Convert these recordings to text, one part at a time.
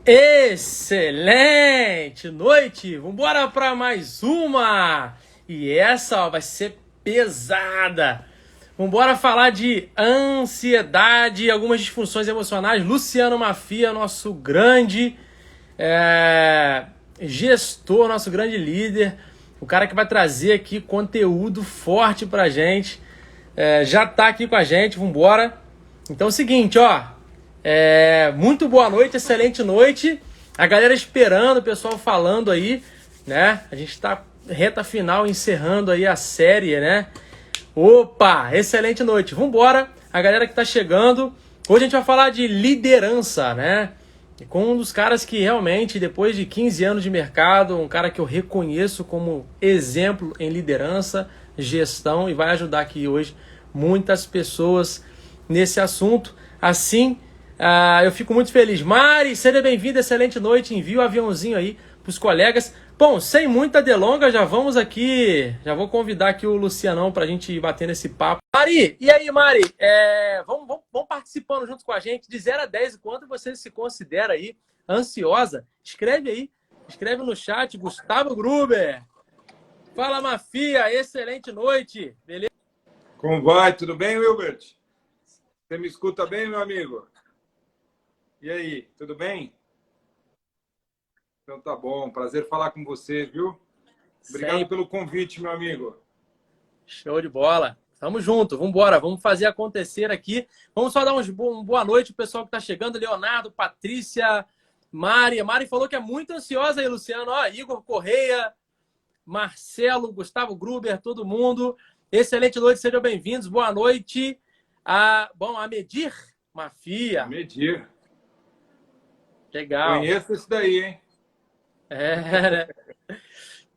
Excelente noite! Vambora para mais uma! E essa vai ser pesada! Vambora falar de ansiedade, algumas disfunções emocionais. Luciano Mafia, nosso grande gestor, nosso grande líder, o cara que vai trazer aqui conteúdo forte pra gente. Já tá aqui com a gente, vambora! Então é o seguinte, ó. Muito boa noite, excelente noite. A galera esperando, o pessoal falando aí, né? A gente tá reta final, encerrando aí a série, né? Opa, excelente noite. Vambora, a galera que tá chegando. Hoje a gente vai falar de liderança, né? Com um dos caras que realmente, depois de 15 anos de mercado, um cara que eu reconheço como exemplo em liderança, gestão, e vai ajudar aqui hoje muitas pessoas nesse assunto. Assim, eu fico muito feliz. Mari, seja bem-vinda, excelente noite. Envia o aviãozinho aí para os colegas. Bom, sem muita delonga, já vamos aqui. Já vou convidar aqui o Lucianão para a gente ir batendo esse papo. Mari, e aí, Mari? Vamos participando junto com a gente. De 0 a 10, quanto você se considera aí ansiosa? Escreve aí. Escreve no chat. Gustavo Gruber. Fala, Mafia. Excelente noite. Beleza? Como vai? Tudo bem, Wilbert? Você me escuta bem, meu amigo? E aí, tudo bem? Então tá bom, prazer falar com você, viu? Obrigado pelo convite, meu amigo. Show de bola. Tamo junto, vamos embora, vamos fazer acontecer aqui. Vamos só dar uma boa noite pro pessoal que tá chegando. Leonardo, Patrícia, Mari. A Mari falou que é muito ansiosa aí, Luciano. Ó, Igor Correia, Marcelo, Gustavo Gruber, todo mundo. Excelente noite, sejam bem-vindos. Boa noite. A Medir Mafia. Medir. Legal. Conheço esse daí, hein? Né?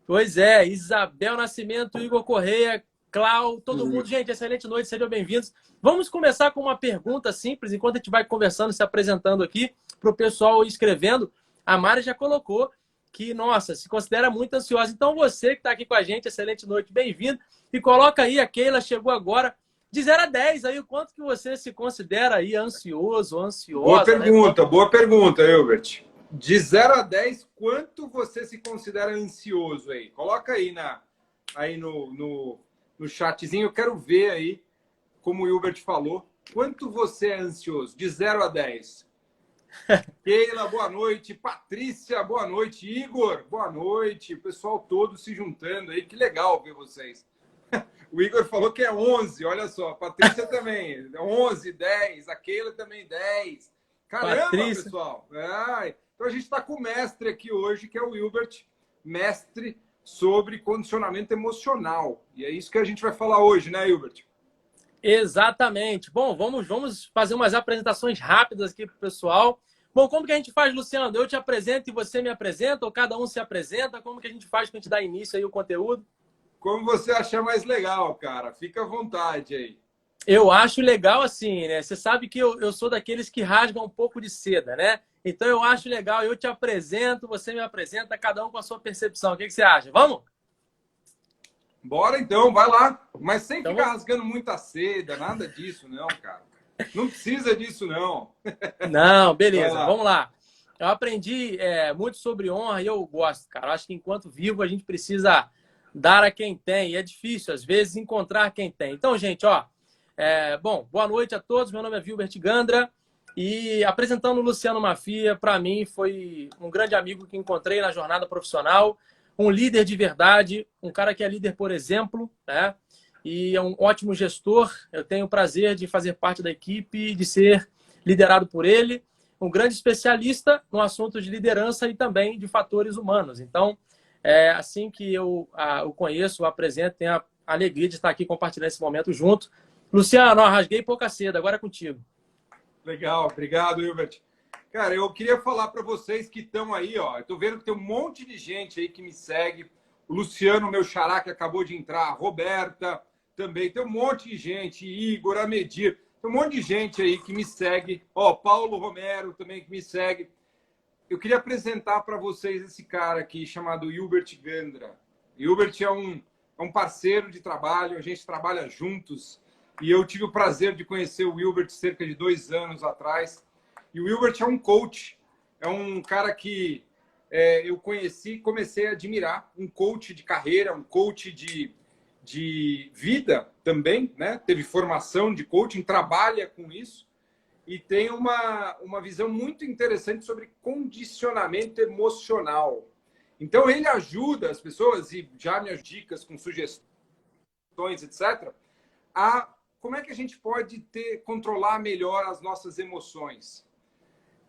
Pois é, Isabel Nascimento, Igor Correia, Clau, todo mundo. Gente, excelente noite, sejam bem-vindos. Vamos começar com uma pergunta simples, enquanto a gente vai conversando, se apresentando aqui, para o pessoal escrevendo. A Mari já colocou que, nossa, se considera muito ansiosa. Então, você que está aqui com a gente, excelente noite, bem-vindo. E coloca aí, a Keila chegou agora. De 0 a 10, aí, o quanto que você se considera aí ansioso, ansiosa? Boa pergunta, Hilbert. De 0 a 10, quanto você se considera ansioso aí? Coloca aí, no chatzinho, eu quero ver aí, como o Hilbert falou, quanto você é ansioso, de 0 a 10. Keila, boa noite. Patrícia, boa noite. Igor, boa noite. O pessoal todo se juntando aí, que legal ver vocês. O Igor falou que é 11, olha só. A Patrícia também, 11, 10. A Keila também, 10. Caramba, Patrícia. Pessoal. Então a gente está com o mestre aqui hoje, que é o Hilbert, mestre sobre condicionamento emocional. E é isso que a gente vai falar hoje, né, Hilbert? Exatamente. Bom, vamos fazer umas apresentações rápidas aqui para o pessoal. Bom, como que a gente faz, Luciano? Eu te apresento e você me apresenta, ou cada um se apresenta? Como que a gente faz para a gente dar início aí ao conteúdo? Como você achar mais legal, cara. Fica à vontade aí. Eu acho legal assim, né? Você sabe que eu sou daqueles que rasgam um pouco de seda, né? Então eu acho legal, eu te apresento, você me apresenta, cada um com a sua percepção. O que você acha? Vamos? Bora então, vai lá. Mas sem ficar rasgando muita seda, nada disso, não, cara. Não precisa disso, não. Não, beleza, vamos lá. Eu aprendi muito sobre honra e eu gosto, cara. Eu acho que enquanto vivo a gente precisa dar a quem tem. E é difícil, às vezes, encontrar quem tem. Então, gente, ó. Bom, boa noite a todos. Meu nome é Wilbert Gandra. E apresentando o Luciano Mafia, para mim, foi um grande amigo que encontrei na jornada profissional. Um líder de verdade, um cara que é líder por exemplo, né? E é um ótimo gestor. Eu tenho o prazer de fazer parte da equipe, de ser liderado por ele. Um grande especialista no assunto de liderança e também de fatores humanos. Então, assim que eu o conheço, o apresento, tenho a alegria de estar aqui compartilhando esse momento junto. Luciano, rasguei pouca seda, agora é contigo. Legal, obrigado, Hilbert. Cara, eu queria falar para vocês que estão aí, ó. Eu tô vendo que tem um monte de gente aí que me segue. O Luciano, meu xará, que acabou de entrar. A Roberta também. Tem um monte de gente. Igor, Amedir. Tem um monte de gente aí que me segue. Ó, Paulo Romero também que me segue. Eu queria apresentar para vocês esse cara aqui chamado Hilbert Gandra. Hilbert é um parceiro de trabalho. A gente trabalha juntos. E eu tive o prazer de conhecer o Hilbert cerca de 2 anos atrás. E o Hilbert é um coach, é um cara que eu conheci, comecei a admirar, um coach de carreira, um coach de vida também, né? Teve formação de coaching, trabalha com isso e tem uma visão muito interessante sobre condicionamento emocional. Então, ele ajuda as pessoas, e já minhas dicas com sugestões, etc., como é que a gente pode controlar melhor as nossas emoções.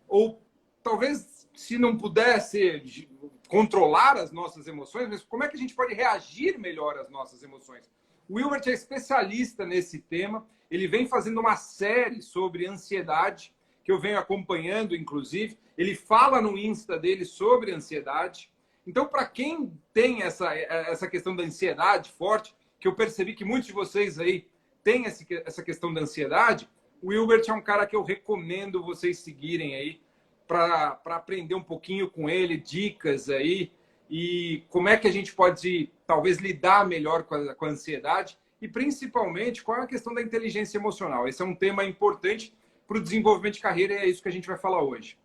Ou talvez, se não pudesse controlar as nossas emoções, mas como é que a gente pode reagir melhor às nossas emoções? O Wilbert é especialista nesse tema. Ele vem fazendo uma série sobre ansiedade, que eu venho acompanhando, inclusive. Ele fala no Insta dele sobre ansiedade. Então, para quem tem essa questão da ansiedade forte, que eu percebi que muitos de vocês aí têm essa questão da ansiedade, o Wilbert é um cara que eu recomendo vocês seguirem aí para aprender um pouquinho com ele, dicas aí, e como é que a gente pode, talvez, lidar melhor com a ansiedade e, principalmente, qual é a questão da inteligência emocional. Esse é um tema importante para o desenvolvimento de carreira e é isso que a gente vai falar hoje.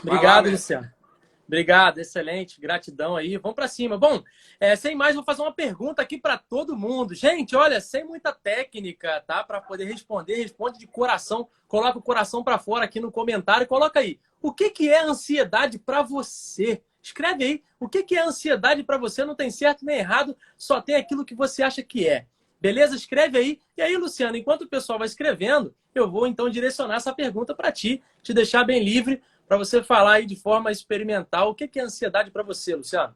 Obrigado, Luciano. Obrigado, excelente, gratidão aí. Vamos para cima. Bom, sem mais, vou fazer uma pergunta aqui para todo mundo. Gente, olha, sem muita técnica, tá? Para poder responder, responde de coração. Coloca o coração para fora aqui no comentário. Coloca aí. O que é ansiedade para você? Escreve aí. O que é ansiedade para você? Não tem certo nem errado, só tem aquilo que você acha que é. Beleza? Escreve aí. E aí, Luciano, enquanto o pessoal vai escrevendo, eu vou então direcionar essa pergunta para ti, te deixar bem livre para você falar aí de forma experimental. O que é ansiedade para você, Luciano?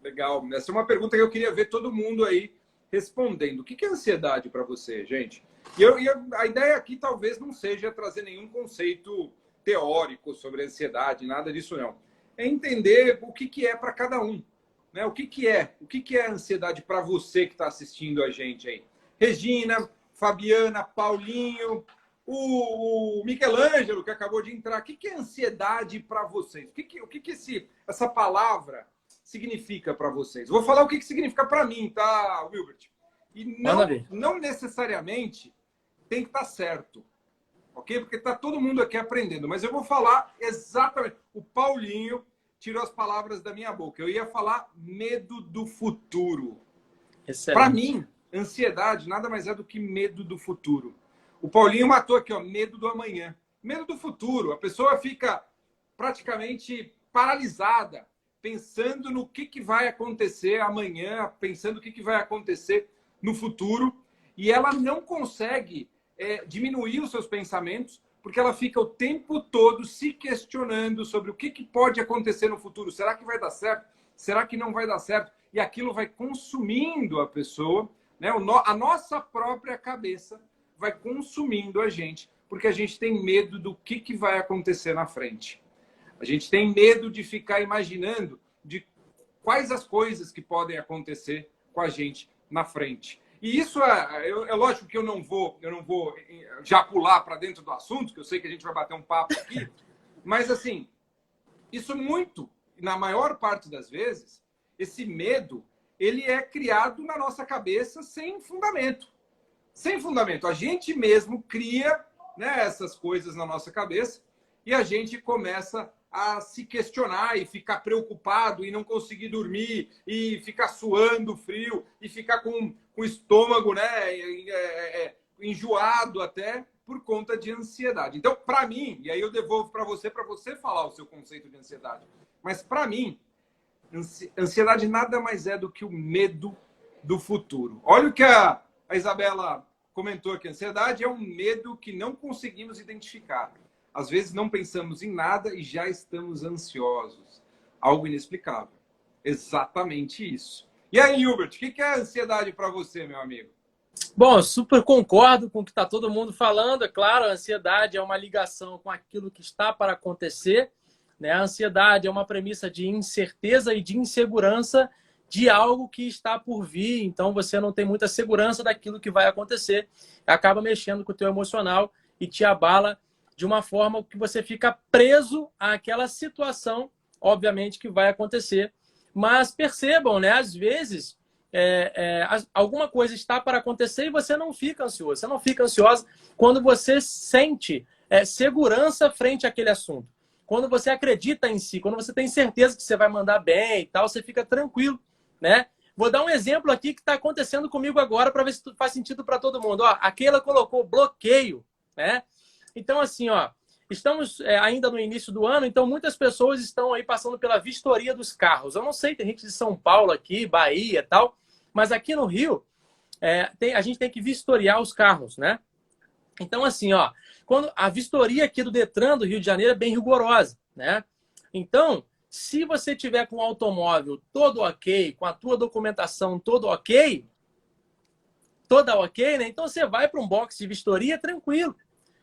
Legal. Essa é uma pergunta que eu queria ver todo mundo aí respondendo. O que é ansiedade para você, gente? E a ideia aqui talvez não seja trazer nenhum conceito teórico sobre ansiedade, nada disso não. É entender o que é para cada um. Né? O que é ansiedade para você que está assistindo a gente aí? Regina, Fabiana, Paulinho, o Michelangelo, que acabou de entrar. O que é ansiedade para vocês? O que essa palavra significa para vocês? Vou falar o que significa para mim, tá, Wilbert? E não necessariamente tem que estar certo, ok? Porque está todo mundo aqui aprendendo. Mas eu vou falar exatamente. O Paulinho tirou as palavras da minha boca. Eu ia falar medo do futuro. Para mim, ansiedade nada mais é do que medo do futuro. O Paulinho matou aqui, ó, medo do amanhã. Medo do futuro. A pessoa fica praticamente paralisada, pensando no que vai acontecer amanhã, pensando o que vai acontecer no futuro. E ela não consegue diminuir os seus pensamentos, porque ela fica o tempo todo se questionando sobre o que pode acontecer no futuro. Será que vai dar certo? Será que não vai dar certo? E aquilo vai consumindo a pessoa, né? A nossa própria cabeça vai consumindo a gente, porque a gente tem medo do que vai acontecer na frente. A gente tem medo de ficar imaginando de quais as coisas que podem acontecer com a gente na frente. E isso é lógico que eu não vou já pular para dentro do assunto, que eu sei que a gente vai bater um papo aqui, mas assim, isso muito, na maior parte das vezes, esse medo, ele é criado na nossa cabeça sem fundamento. Sem fundamento. A gente mesmo cria, né, essas coisas na nossa cabeça e a gente começa a se questionar e ficar preocupado e não conseguir dormir e ficar suando frio e ficar com o estômago, né, enjoado até por conta de ansiedade. Então, para mim, e aí eu devolvo para você falar o seu conceito de ansiedade, mas para mim, ansiedade nada mais é do que o medo do futuro. Olha o que a Isabela comentou aqui. Ansiedade é um medo que não conseguimos identificar. Às vezes não pensamos em nada e já estamos ansiosos. Algo inexplicável. Exatamente isso. E aí, Hubert, o que é ansiedade para você, meu amigo? Bom, eu super concordo com o que está todo mundo falando. É claro, a ansiedade é uma ligação com aquilo que está para acontecer, né? A ansiedade é uma premissa de incerteza e de insegurança de algo que está por vir. Então, você não tem muita segurança daquilo que vai acontecer. Acaba mexendo com o teu emocional e te abala de uma forma que você fica preso àquela situação, obviamente, que vai acontecer. Mas percebam, né? Às vezes, alguma coisa está para acontecer e você não fica ansioso. Você não fica ansiosa quando você sente segurança frente àquele assunto. quando você acredita em si, quando você tem certeza que você vai mandar bem e tal, você fica tranquilo, né? Vou dar um exemplo aqui que está acontecendo comigo agora para ver se faz sentido para todo mundo. Ó, a Keila colocou bloqueio, né? Então, assim, ó, estamos ainda no início do ano, então muitas pessoas estão aí passando pela vistoria dos carros. Eu não sei, tem gente de São Paulo aqui, Bahia e tal, mas aqui no Rio, a gente tem que vistoriar os carros, né? Então, assim, ó, quando a vistoria aqui do Detran do Rio de Janeiro é bem rigorosa, né? Então, se você tiver com o automóvel todo ok, com a tua documentação toda ok, né? Então você vai para um box de vistoria tranquilo.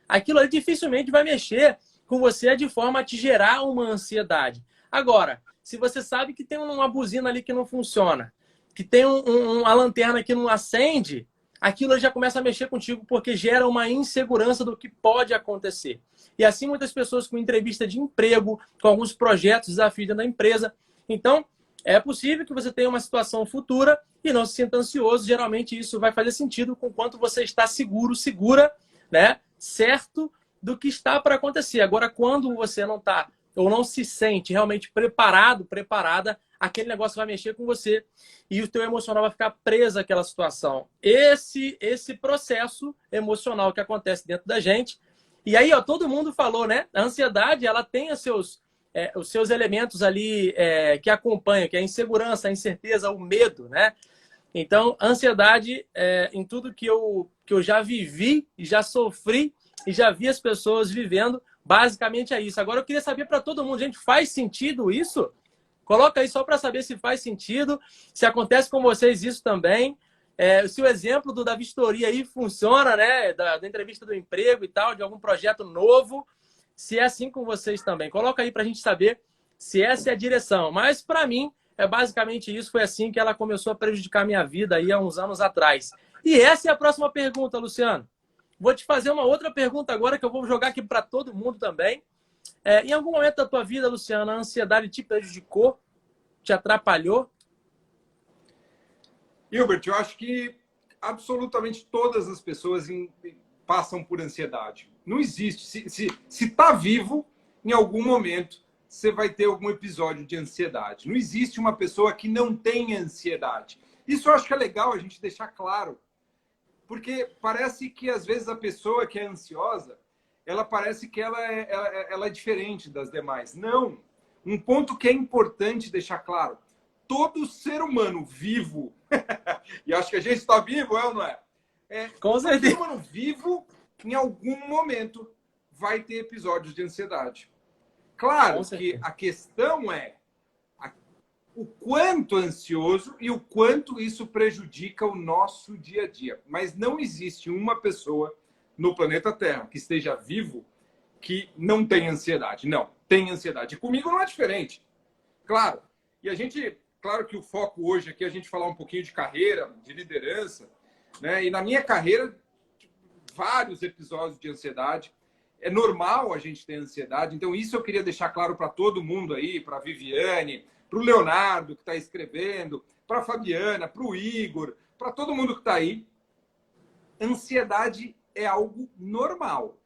Aquilo ali dificilmente vai mexer com você de forma a te gerar uma ansiedade. Agora, se você sabe que tem uma buzina ali que não funciona, que tem uma lanterna que não acende, aquilo já começa a mexer contigo porque gera uma insegurança do que pode acontecer. E assim muitas pessoas com entrevista de emprego, com alguns projetos, desafios dentro da empresa. Então, é possível que você tenha uma situação futura e não se sinta ansioso. Geralmente isso vai fazer sentido com quanto você está seguro, segura, né? Certo do que está para acontecer. Agora, quando você não está ou não se sente realmente preparado, preparada, aquele negócio vai mexer com você e o teu emocional vai ficar preso àquela situação. Esse processo emocional que acontece dentro da gente. E aí, ó, todo mundo falou, né? A ansiedade, ela tem os seus elementos ali que acompanham, que é a insegurança, a incerteza, o medo, né? Então, ansiedade, em tudo que eu já vivi, já sofri e já vi as pessoas vivendo, basicamente é isso. Agora, eu queria saber para todo mundo, gente, faz sentido isso? Coloca aí só para saber se faz sentido, se acontece com vocês isso também. Se o exemplo da vistoria aí funciona, né? Da entrevista do emprego e tal, de algum projeto novo, se é assim com vocês também. Coloca aí para a gente saber se essa é a direção. Mas, para mim, é basicamente isso. Foi assim que ela começou a prejudicar a minha vida aí há uns anos atrás. E essa é a próxima pergunta, Luciano. Vou te fazer uma outra pergunta agora que eu vou jogar aqui para todo mundo também. Em algum momento da tua vida, Luciano, a ansiedade te prejudicou? Te atrapalhou? Hilbert, eu acho que absolutamente todas as pessoas passam por ansiedade. Não existe. Se tá vivo, em algum momento, você vai ter algum episódio de ansiedade. Não existe uma pessoa que não tenha ansiedade. Isso eu acho que é legal a gente deixar claro. Porque parece que, às vezes, a pessoa que é ansiosa, ela parece que ela é diferente das demais. Não. Um ponto que é importante deixar claro. Todo ser humano vivo, e acho que a gente está vivo, é ou não é? Com certeza. Todo ser humano vivo, em algum momento, vai ter episódios de ansiedade. Claro que a questão é o quanto ansioso e o quanto isso prejudica o nosso dia a dia. Mas não existe uma pessoa no planeta Terra que esteja vivo que não tem ansiedade. Não, tem ansiedade. E comigo não é diferente. Claro. E claro que o foco hoje aqui é a gente falar um pouquinho de carreira, de liderança, né? E na minha carreira, vários episódios de ansiedade. É normal a gente ter ansiedade. Então, isso eu queria deixar claro para todo mundo aí, para a Viviane, para o Leonardo, que está escrevendo, para a Fabiana, para o Igor, para todo mundo que está aí. Ansiedade é algo normal.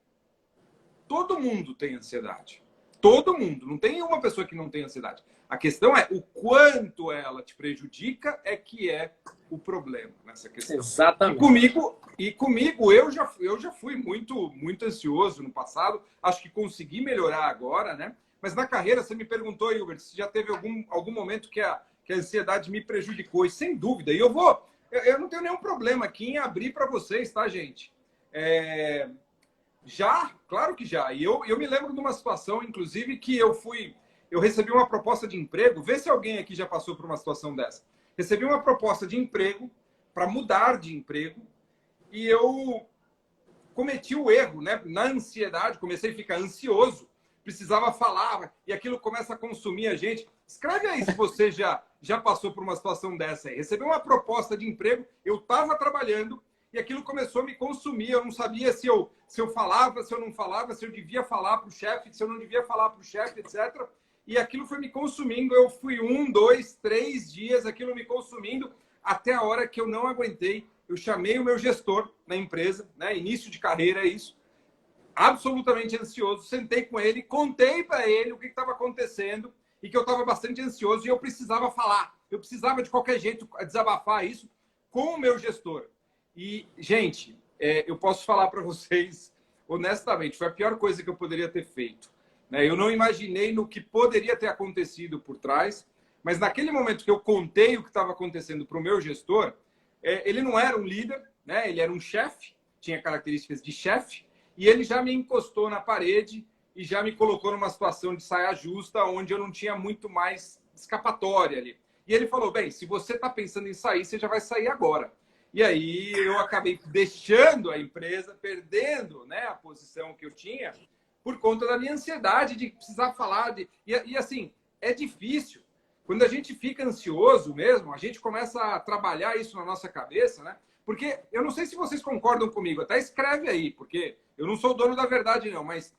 Todo mundo tem ansiedade. Todo mundo. Não tem uma pessoa que não tem ansiedade. A questão é o quanto ela te prejudica é que é o problema nessa questão. Exatamente. E comigo eu já fui muito ansioso no passado. Acho que consegui melhorar agora, né? Mas na carreira, você me perguntou, Hilbert, se já teve algum momento que a ansiedade me prejudicou. E sem dúvida. E eu não tenho nenhum problema aqui em abrir para vocês, tá, gente? Já, claro que já. E eu me lembro de uma situação, inclusive, que eu recebi uma proposta de emprego. Vê se alguém aqui já passou por uma situação dessa. Recebi uma proposta de emprego para mudar de emprego e eu cometi o erro, né? Na ansiedade, comecei a ficar ansioso, precisava falar e aquilo começa a consumir a gente. Escreve aí se você já passou por uma situação dessa aí. Recebi uma proposta de emprego, eu estava trabalhando e aquilo começou a me consumir. Eu não sabia se eu falava, se eu não falava, se eu devia falar para o chefe, se eu não devia falar para o chefe, etc. E aquilo foi me consumindo. Eu fui 1, 2, 3 dias, aquilo me consumindo, até a hora que eu não aguentei. Eu chamei o meu gestor na empresa, né? Início de carreira é isso. absolutamente ansioso. Sentei com ele, contei para ele o que estava acontecendo e que eu estava bastante ansioso e eu precisava falar. Eu precisava, de qualquer jeito, desabafar isso com o meu gestor. E, gente, eu posso falar para vocês, honestamente, foi a pior coisa que eu poderia ter feito. Eu não imaginei no que poderia ter acontecido por trás, mas naquele momento que eu contei o que estava acontecendo para o meu gestor, ele não era um líder, né? Ele era um chefe, tinha características de chefe, e ele já me encostou na parede e já me colocou numa situação de saia justa, onde eu não tinha muito mais escapatória ali. E ele falou, bem, se você está pensando em sair, você já vai sair agora. E aí eu acabei deixando a empresa, perdendo, né, a posição que eu tinha, por conta da minha ansiedade de precisar falar. E assim, é difícil. Quando a gente fica ansioso mesmo, a gente começa a trabalhar isso na nossa cabeça, né? Porque eu não sei se vocês concordam comigo, até escreve aí, porque eu não sou o dono da verdade, não, mas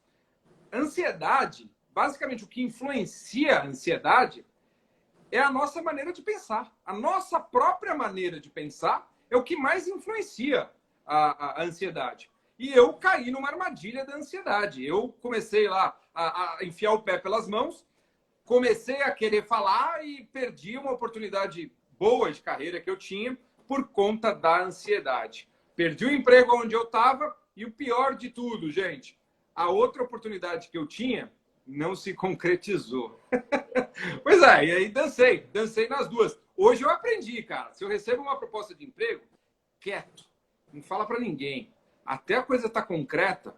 ansiedade, basicamente o que influencia a ansiedade é a nossa maneira de pensar. A nossa própria maneira de pensar é o que mais influencia a ansiedade. E eu caí numa armadilha da ansiedade. Eu comecei lá a enfiar o pé pelas mãos, comecei a querer falar e perdi uma oportunidade boa de carreira que eu tinha por conta da ansiedade. Perdi o emprego onde eu estava e o pior de tudo, gente, a outra oportunidade que eu tinha não se concretizou. Pois é, e aí dancei nas duas. Hoje eu aprendi, cara, se eu recebo uma proposta de emprego, quieto, não fala para ninguém. Até a coisa tá concreta,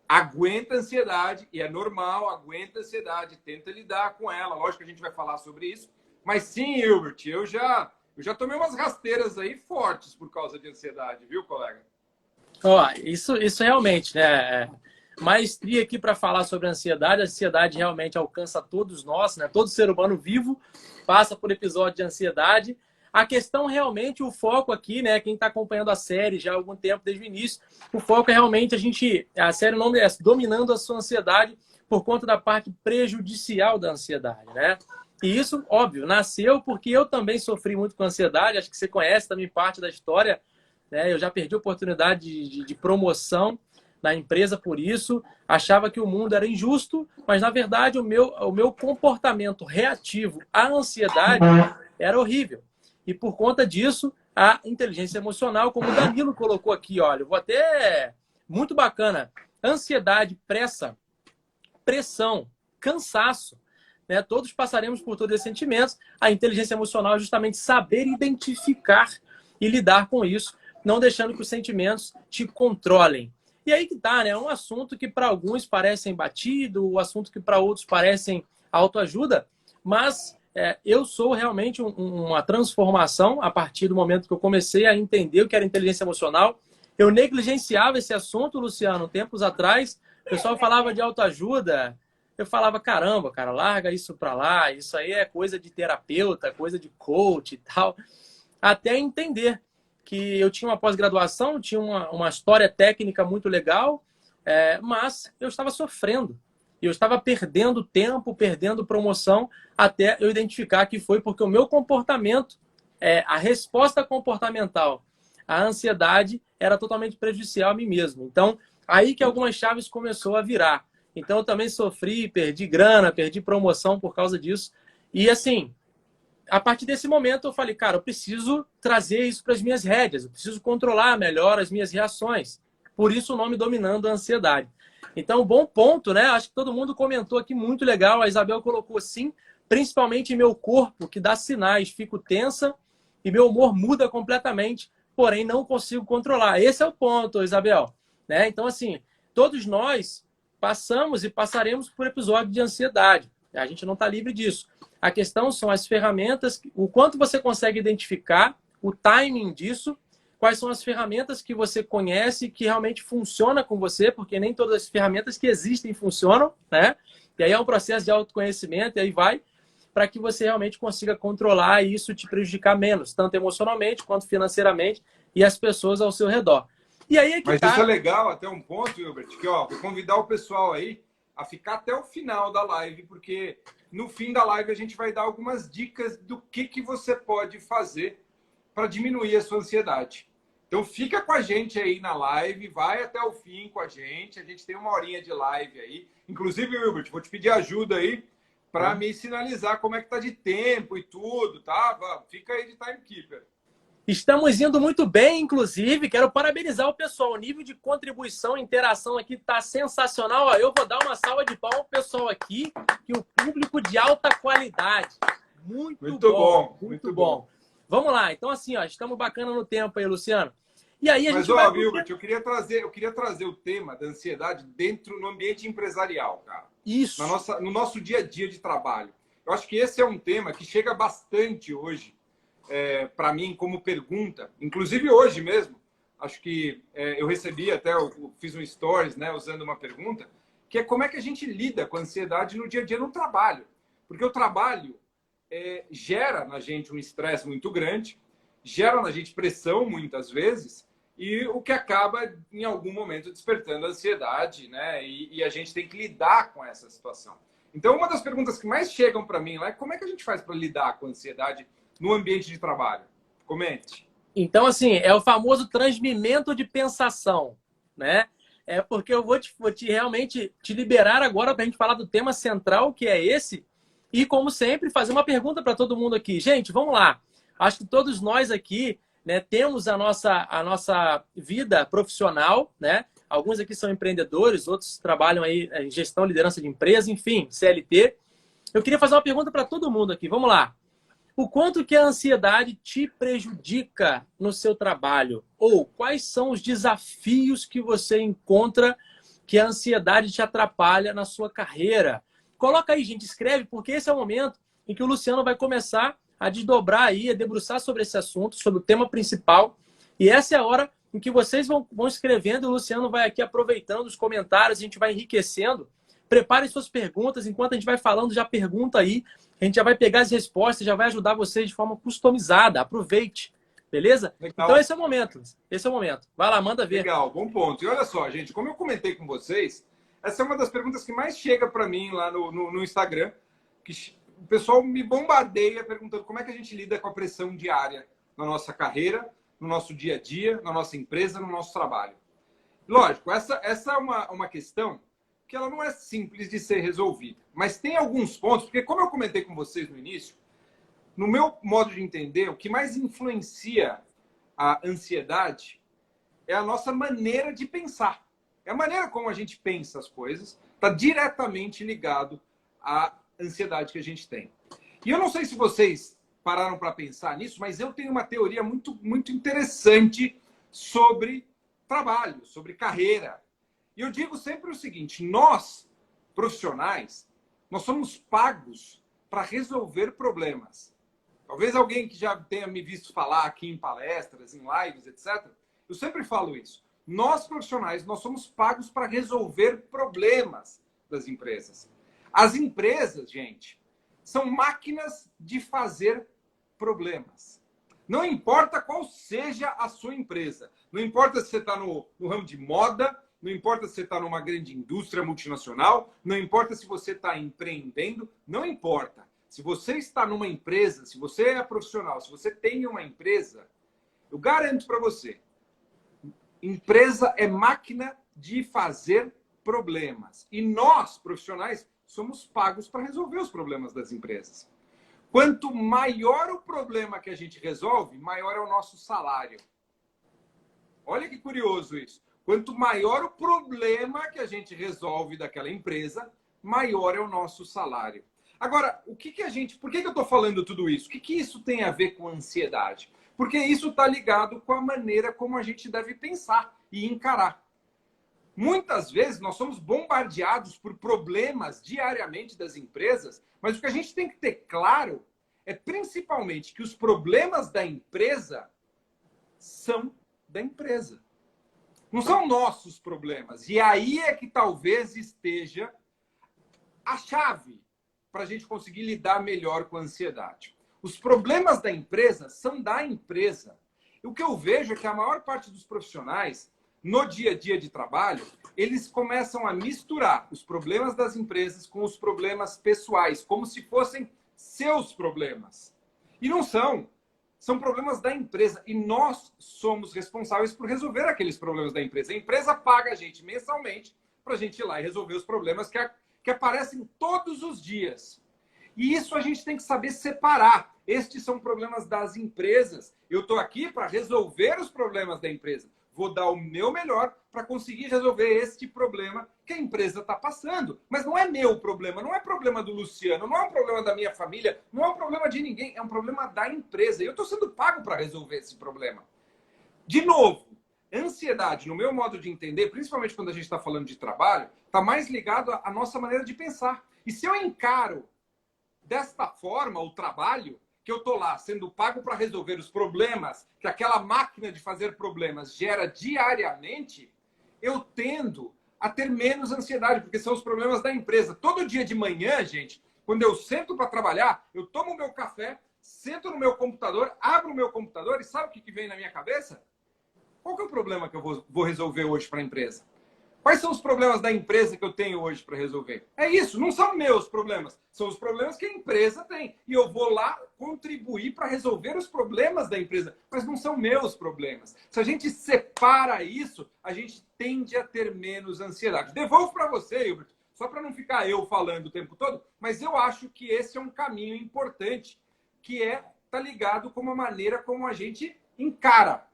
aguenta a ansiedade, e é normal, aguenta a ansiedade, tenta lidar com ela. Lógico que a gente vai falar sobre isso. Mas sim, Hilbert, eu já tomei umas rasteiras aí fortes por causa de ansiedade, viu, colega? Ó, isso realmente, né? Maestria aqui para falar sobre ansiedade. A ansiedade realmente alcança todos nós, né? Todo ser humano vivo passa por episódio de ansiedade. A questão realmente, o foco aqui, né? Quem está acompanhando a série já há algum tempo, desde o início, o foco é realmente a série não é dominando a sua ansiedade por conta da parte prejudicial da ansiedade, né? E isso, óbvio, nasceu porque eu também sofri muito com ansiedade. Acho que você conhece também parte da história, né? Eu já perdi a oportunidade de promoção na empresa por isso. Achava que o mundo era injusto, mas na verdade o meu comportamento reativo à ansiedade era horrível. E por conta disso, a inteligência emocional, como o Danilo colocou aqui, olha, eu vou até... Muito bacana. Ansiedade, pressão, cansaço, né? Todos passaremos por todos esses sentimentos. A inteligência emocional é justamente saber identificar e lidar com isso, não deixando que os sentimentos te controlem. E aí que tá, né? É um assunto que para alguns parece batido, um assunto que para outros parecem autoajuda, mas eu sou realmente uma transformação a partir do momento que eu comecei a entender o que era inteligência emocional. Eu negligenciava esse assunto, Luciano, tempos atrás. O pessoal falava de autoajuda. Eu falava, caramba, cara, larga isso para lá. Isso aí é coisa de terapeuta, coisa de coach e tal. Até entender que eu tinha uma pós-graduação, tinha uma história técnica muito legal, mas eu estava sofrendo. Eu estava perdendo tempo, perdendo promoção, até eu identificar que foi porque o meu comportamento, a resposta comportamental à ansiedade era totalmente prejudicial a mim mesmo. Então, aí que algumas chaves começou a virar. Então, eu também sofri, perdi grana, perdi promoção por causa disso. E, assim, a partir desse momento, eu falei, cara, eu preciso trazer isso para as minhas rédeas, eu preciso controlar melhor as minhas reações. Por isso, o nome Dominando a Ansiedade. Então, bom ponto, né? Acho que todo mundo comentou aqui, muito legal. A Isabel colocou sim, principalmente meu corpo, que dá sinais, fico tensa e meu humor muda completamente, porém não consigo controlar. Esse é o ponto, Isabel. Né? Então, assim, todos nós passamos e passaremos por episódio de ansiedade. A gente não está livre disso. A questão são as ferramentas, o quanto você consegue identificar o timing disso, quais são as ferramentas que você conhece que realmente funciona com você, porque nem todas as ferramentas que existem funcionam, né? E aí é um processo de autoconhecimento, e aí vai, para que você realmente consiga controlar e isso te prejudicar menos, tanto emocionalmente quanto financeiramente, e as pessoas ao seu redor. E aí é que Mas isso é legal, até um ponto, Hilbert, que ó, vou convidar o pessoal aí a ficar até o final da live, porque no fim da live a gente vai dar algumas dicas do que você pode fazer para diminuir a sua ansiedade. Então fica com a gente aí na live, vai até o fim com a gente tem 1 horinha de live aí. Inclusive, Wilbert, vou te pedir ajuda aí para me sinalizar como é que tá de tempo e tudo, tá? Fica aí de timekeeper. Estamos indo muito bem, inclusive. Quero parabenizar o pessoal. O nível de contribuição e interação aqui está sensacional. Ó, eu vou dar uma salva de palmas ao pessoal aqui, que o público de alta qualidade. Muito bom. Muito bom. Vamos lá. Então, assim, ó, estamos bacana no tempo aí, Luciano. E aí a gente vai... Wilbert, eu queria trazer o tema da ansiedade no ambiente empresarial, cara. Isso. No nosso dia a dia de trabalho. Eu acho que esse é um tema que chega bastante hoje para mim como pergunta. Inclusive hoje mesmo, acho que eu recebi até, eu fiz um stories, né, usando uma pergunta, que é como é que a gente lida com a ansiedade no dia a dia no trabalho. Porque o trabalho gera na gente um estresse muito grande, gera na gente pressão muitas vezes, e o que acaba, em algum momento, despertando a ansiedade, né? E a gente tem que lidar com essa situação. Então, uma das perguntas que mais chegam para mim lá é como é que a gente faz para lidar com a ansiedade no ambiente de trabalho? Comente. Então, assim, é o famoso transmimento de pensação, né? É porque eu vou realmente te liberar agora para a gente falar do tema central, que é esse, e, como sempre, fazer uma pergunta para todo mundo aqui. Gente, vamos lá. Acho que todos nós aqui, né, temos a nossa vida profissional, né? Alguns aqui são empreendedores, outros trabalham aí em gestão, liderança de empresa, enfim, CLT. Eu queria fazer uma pergunta para todo mundo aqui. Vamos lá. O quanto que a ansiedade te prejudica no seu trabalho? Ou quais são os desafios que você encontra que a ansiedade te atrapalha na sua carreira? Coloca aí, gente, escreve, porque esse é o momento em que o Luciano vai começar a desdobrar aí, a debruçar sobre esse assunto, sobre o tema principal. E essa é a hora em que vocês vão escrevendo e o Luciano vai aqui aproveitando os comentários, a gente vai enriquecendo. Preparem suas perguntas, enquanto a gente vai falando, já pergunta aí. A gente já vai pegar as respostas, já vai ajudar vocês de forma customizada. Aproveite, beleza? Legal. Então esse é o momento. Esse é o momento. Vai lá, manda ver. Legal, bom ponto. E olha só, gente, como eu comentei com vocês, essa é uma das perguntas que mais chega para mim lá no Instagram, que o pessoal me bombardeia perguntando como é que a gente lida com a pressão diária na nossa carreira, no nosso dia a dia, na nossa empresa, no nosso trabalho. Lógico, essa é uma questão que ela não é simples de ser resolvida. Mas tem alguns pontos, porque como eu comentei com vocês no início, no meu modo de entender, o que mais influencia a ansiedade é a nossa maneira de pensar. É a maneira como a gente pensa as coisas, está diretamente ligado à ansiedade que a gente tem. E eu não sei se vocês pararam para pensar nisso, mas eu tenho uma teoria muito, muito interessante sobre trabalho, sobre carreira. E eu digo sempre o seguinte, nós, profissionais, nós somos pagos para resolver problemas. Talvez alguém que já tenha me visto falar aqui em palestras, em lives, etc. Eu sempre falo isso. Nós, profissionais, nós somos pagos para resolver problemas das empresas. As empresas, gente, são máquinas de fazer problemas. Não importa qual seja a sua empresa. Não importa se você está no ramo de moda, não importa se você está numa grande indústria multinacional, não importa se você está empreendendo, não importa. Se você está numa empresa, se você é profissional, se você tem uma empresa, eu garanto para você, empresa é máquina de fazer problemas. E nós, profissionais, somos pagos para resolver os problemas das empresas. Quanto maior o problema que a gente resolve, maior é o nosso salário. Olha que curioso isso. Quanto maior o problema que a gente resolve daquela empresa, maior é o nosso salário. Agora, por que eu estou falando tudo isso? O que isso tem a ver com ansiedade? Porque isso está ligado com a maneira como a gente deve pensar e encarar. Muitas vezes nós somos bombardeados por problemas diariamente das empresas, mas o que a gente tem que ter claro é principalmente que os problemas da empresa são da empresa. Não são nossos problemas. E aí é que talvez esteja a chave para a gente conseguir lidar melhor com a ansiedade. Os problemas da empresa são da empresa. E o que eu vejo é que a maior parte dos profissionais, no dia a dia de trabalho, eles começam a misturar os problemas das empresas com os problemas pessoais, como se fossem seus problemas. E não são. são problemas da empresa e nós somos responsáveis por resolver aqueles problemas da empresa. A empresa paga a gente mensalmente para a gente ir lá e resolver os problemas que aparecem todos os dias. E isso a gente tem que saber separar. Estes são problemas das empresas. Eu estou aqui para resolver os problemas da empresa. Vou dar o meu melhor para conseguir resolver este problema que a empresa está passando. Mas não é meu problema, não é problema do Luciano, não é um problema da minha família, não é um problema de ninguém, é um problema da empresa. E eu estou sendo pago para resolver esse problema. De novo, ansiedade, no meu modo de entender, principalmente quando a gente está falando de trabalho, está mais ligado à nossa maneira de pensar. E se eu encaro desta forma o trabalho, que eu estou lá sendo pago para resolver os problemas que aquela máquina de fazer problemas gera diariamente, eu tendo a ter menos ansiedade, porque são os problemas da empresa. Todo dia de manhã, gente, quando eu sento para trabalhar, eu tomo o meu café, sento no meu computador, abro o meu computador e sabe o que vem na minha cabeça? Qual que é o problema que eu vou resolver hoje para a empresa? Quais são os problemas da empresa que eu tenho hoje para resolver? É isso, não são meus problemas, são os problemas que a empresa tem. E eu vou lá contribuir para resolver os problemas da empresa, mas não são meus problemas. Se a gente separa isso, a gente tende a ter menos ansiedade. Devolvo para você, Hilbert, só para não ficar eu falando o tempo todo, mas eu acho que esse é um caminho importante, que tá ligado com a maneira como a gente encara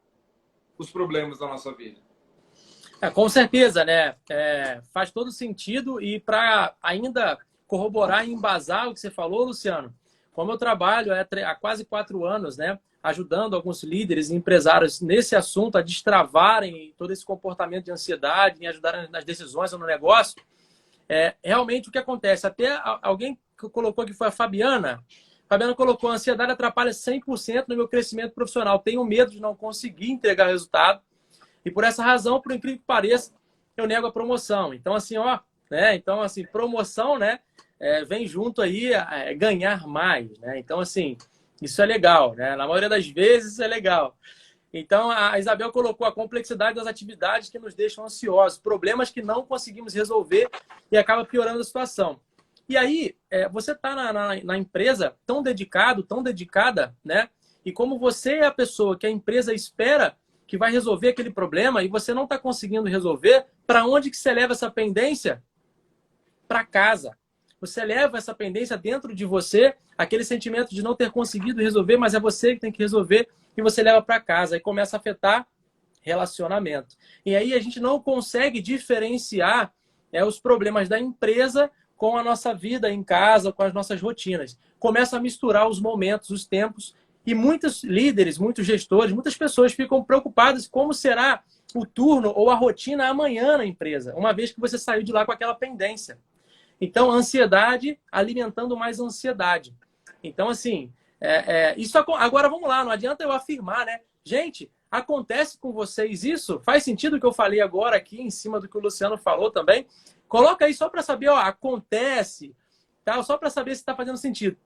os problemas da nossa vida. Com certeza, né? Faz todo sentido e para ainda corroborar e embasar o que você falou, Luciano, como eu trabalho há quase 4 anos, né? Ajudando alguns líderes e empresários nesse assunto a destravarem todo esse comportamento de ansiedade, em ajudarem nas decisões ou no negócio, realmente o que acontece? Até alguém que colocou que foi a Fabiana. A Fabiana colocou: a ansiedade atrapalha 100% no meu crescimento profissional. Tenho medo de não conseguir entregar resultado. E por essa razão, por incrível que pareça, eu nego a promoção. Então, assim, né? Então, assim, promoção, né? Vem junto aí ganhar mais, né? Então, assim, isso é legal, né? Na maioria das vezes, isso é legal. Então, a Isabel colocou a complexidade das atividades que nos deixam ansiosos, problemas que não conseguimos resolver e acaba piorando a situação. E aí, você está na empresa tão dedicado, tão dedicada, né? E como você é a pessoa que a empresa espera que vai resolver aquele problema e você não está conseguindo resolver, para onde que você leva essa pendência? Para casa. Você leva essa pendência dentro de você, aquele sentimento de não ter conseguido resolver, mas é você que tem que resolver, e você leva para casa e começa a afetar relacionamento. E aí a gente não consegue diferenciar os problemas da empresa com a nossa vida em casa, com as nossas rotinas. Começa a misturar os momentos, os tempos. E muitos líderes, muitos gestores, muitas pessoas ficam preocupadas como será o turno ou a rotina amanhã na empresa, uma vez que você saiu de lá com aquela pendência. Então, ansiedade alimentando mais ansiedade. Então, assim, isso agora vamos lá, não adianta eu afirmar, né? Gente, acontece com vocês isso? Faz sentido o que eu falei agora aqui, em cima do que o Luciano falou também? Coloca aí só para saber, acontece, tá? Só para saber se está fazendo sentido.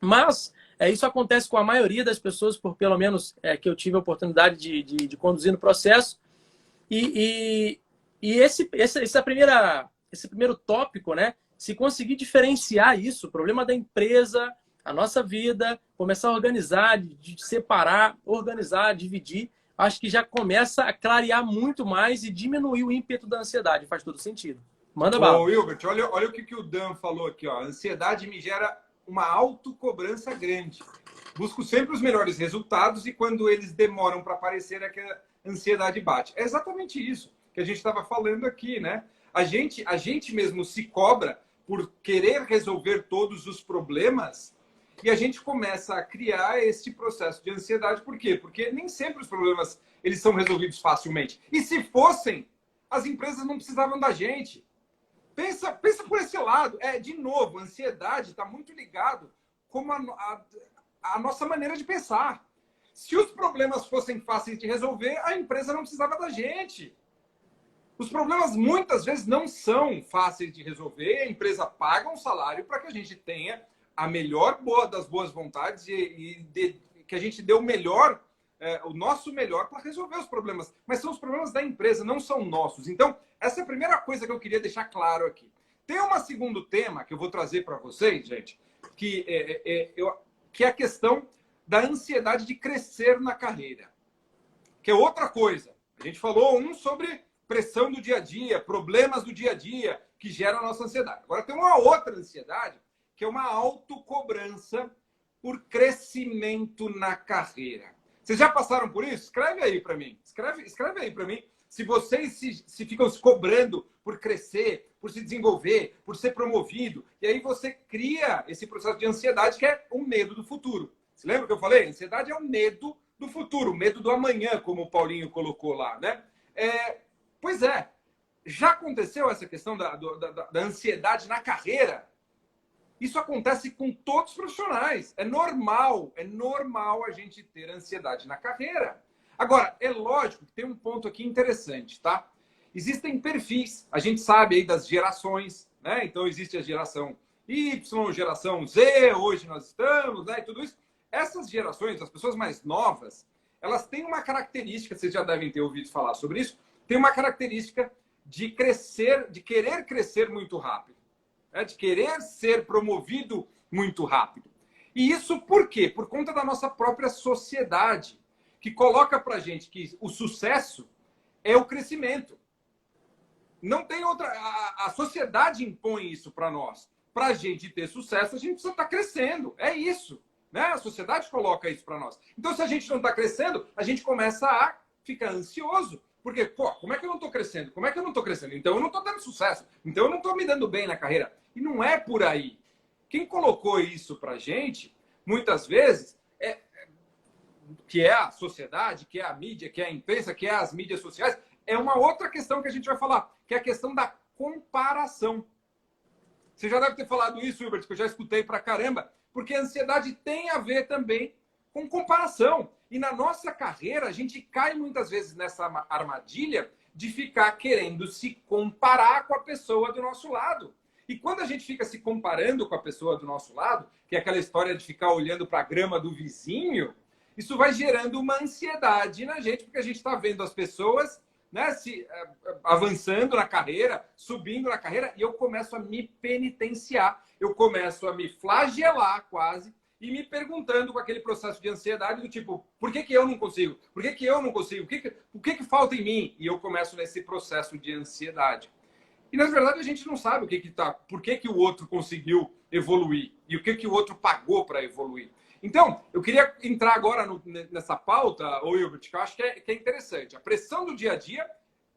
Mas isso acontece com a maioria das pessoas, por pelo menos que eu tive a oportunidade de conduzir no processo. E esse primeiro tópico, né? Se conseguir diferenciar isso, o problema da empresa, a nossa vida, começar a organizar, de separar, organizar, dividir, acho que já começa a clarear muito mais e diminuir o ímpeto da ansiedade. Faz todo sentido. Manda bala. Ô, Hilbert, olha o que o Dan falou aqui, ó. A ansiedade me gera uma autocobrança grande. Busco sempre os melhores resultados e quando eles demoram para aparecer é que a ansiedade bate. É exatamente isso que a gente estava falando aqui, né? A gente mesmo se cobra por querer resolver todos os problemas e a gente começa a criar esse processo de ansiedade. Por quê? Porque nem sempre os problemas eles são resolvidos facilmente. E se fossem, as empresas não precisavam da gente. Pensa por esse lado. De novo, a ansiedade está muito ligado com a nossa maneira de pensar. Se os problemas fossem fáceis de resolver, a empresa não precisava da gente. Os problemas muitas vezes não são fáceis de resolver. A empresa paga um salário para que a gente tenha a melhor das boas vontades e que a gente dê o melhor, o nosso melhor para resolver os problemas. Mas são os problemas da empresa, não são nossos. Então, essa é a primeira coisa que eu queria deixar claro aqui. Tem um segundo tema que eu vou trazer para vocês, gente, que é a questão da ansiedade de crescer na carreira, que é outra coisa. A gente falou sobre pressão do dia a dia, problemas do dia a dia, que geram a nossa ansiedade. Agora tem uma outra ansiedade, que é uma autocobrança por crescimento na carreira. Vocês já passaram por isso? Escreve aí para mim. Escreve aí para mim. Se vocês se ficam se cobrando por crescer, por se desenvolver, por ser promovido, e aí você cria esse processo de ansiedade que é o medo do futuro. Você lembra que eu falei? Ansiedade é o medo do futuro, o medo do amanhã, como o Paulinho colocou lá, né? Pois é. Já aconteceu essa questão da ansiedade na carreira? Isso acontece com todos os profissionais. É normal a gente ter ansiedade na carreira. Agora, é lógico que tem um ponto aqui interessante, tá? Existem perfis, a gente sabe aí das gerações, né? Então existe a geração Y, geração Z, hoje nós estamos, né? E tudo isso. Essas gerações, as pessoas mais novas, elas têm uma característica, vocês já devem ter ouvido falar sobre isso, tem uma característica de crescer, de querer crescer muito rápido, né? De querer ser promovido muito rápido. E isso por quê? Por conta da nossa própria sociedade, que coloca pra gente que o sucesso é o crescimento. Não tem outra... A sociedade impõe isso para nós. Para a gente ter sucesso, a gente precisa estar crescendo. É isso. Né? A sociedade coloca isso para nós. Então, se a gente não está crescendo, a gente começa a ficar ansioso. Porque, como é que eu não estou crescendo? Como é que eu não estou crescendo? Então, eu não estou tendo sucesso. Então, eu não estou me dando bem na carreira. E não é por aí. Quem colocou isso para a gente, muitas vezes, que é a sociedade, que é a mídia, que é a imprensa, que é as mídias sociais, é uma outra questão que a gente vai falar, que é a questão da comparação. Você já deve ter falado isso, Hubert, que eu já escutei pra caramba, porque a ansiedade tem a ver também com comparação. E na nossa carreira, a gente cai muitas vezes nessa armadilha de ficar querendo se comparar com a pessoa do nosso lado. E quando a gente fica se comparando com a pessoa do nosso lado, que é aquela história de ficar olhando para a grama do vizinho, isso vai gerando uma ansiedade na gente, porque a gente está vendo as pessoas, né, avançando na carreira, subindo na carreira, e eu começo a me penitenciar, eu começo a me flagelar quase, e me perguntando com aquele processo de ansiedade do tipo, por que eu não consigo? Por que eu não consigo? O que falta em mim? E eu começo nesse processo de ansiedade. E, na verdade, a gente não sabe por que o outro conseguiu evoluir e o que o outro pagou para evoluir. Então, eu queria entrar agora nessa pauta, Wilbert, que eu acho que é interessante. A pressão do dia a dia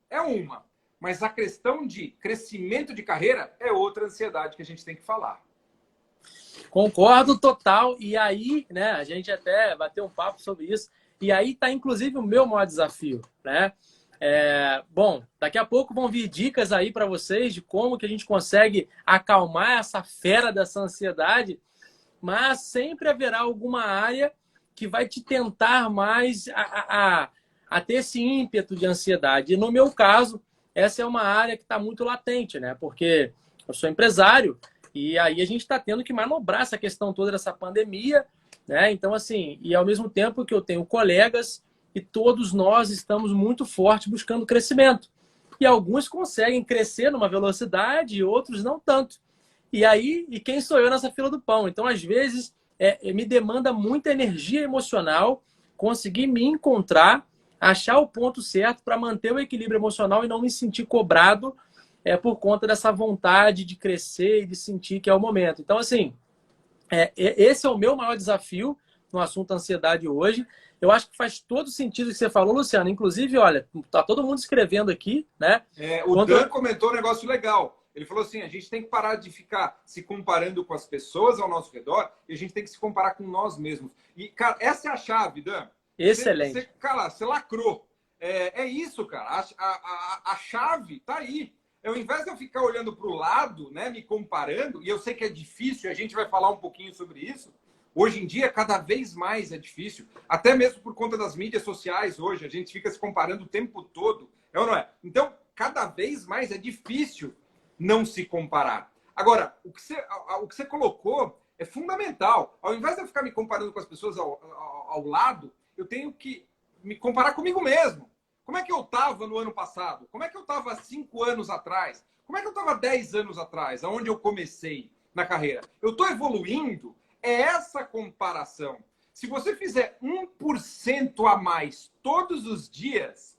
é uma, mas a questão de crescimento de carreira é outra ansiedade que a gente tem que falar. Concordo total. E aí, né, a gente até bateu um papo sobre isso. E aí está, inclusive, o meu maior desafio, né? Bom, daqui a pouco vão vir dicas aí para vocês de como que a gente consegue acalmar essa fera dessa ansiedade, mas sempre haverá alguma área que vai te tentar mais a ter esse ímpeto de ansiedade. E no meu caso, essa é uma área que está muito latente, né? Porque eu sou empresário e aí a gente está tendo que manobrar essa questão toda dessa pandemia, né? Então, assim, e ao mesmo tempo que eu tenho colegas e todos nós estamos muito fortes buscando crescimento. E alguns conseguem crescer numa velocidade e outros não tanto. E aí, quem sou eu nessa fila do pão? Então, às vezes, me demanda muita energia emocional conseguir me encontrar, achar o ponto certo para manter o equilíbrio emocional e não me sentir cobrado por conta dessa vontade de crescer e de sentir que é o momento. Então, assim, esse é o meu maior desafio no assunto ansiedade hoje. Eu acho que faz todo sentido o que você falou, Luciano. Inclusive, olha, tá todo mundo escrevendo aqui, né? Dan comentou um negócio legal. Ele falou assim, a gente tem que parar de ficar se comparando com as pessoas ao nosso redor e a gente tem que se comparar com nós mesmos. E, cara, essa é a chave, Dan. Excelente. Você lacrou. É isso, cara. A chave tá aí. Ao invés de eu ficar olhando para o lado, né, me comparando, e eu sei que é difícil, a gente vai falar um pouquinho sobre isso. Hoje em dia, cada vez mais é difícil. Até mesmo por conta das mídias sociais hoje, a gente fica se comparando o tempo todo. É ou não é? Então, cada vez mais é difícil não se comparar. Agora, o que você colocou é fundamental. Ao invés de eu ficar me comparando com as pessoas ao lado, eu tenho que me comparar comigo mesmo. Como é que eu estava no ano passado? Como é que eu estava 5 anos atrás? Como é que eu estava 10 anos atrás? Aonde eu comecei na carreira? Eu estou evoluindo? É essa comparação. Se você fizer 1% a mais todos os dias,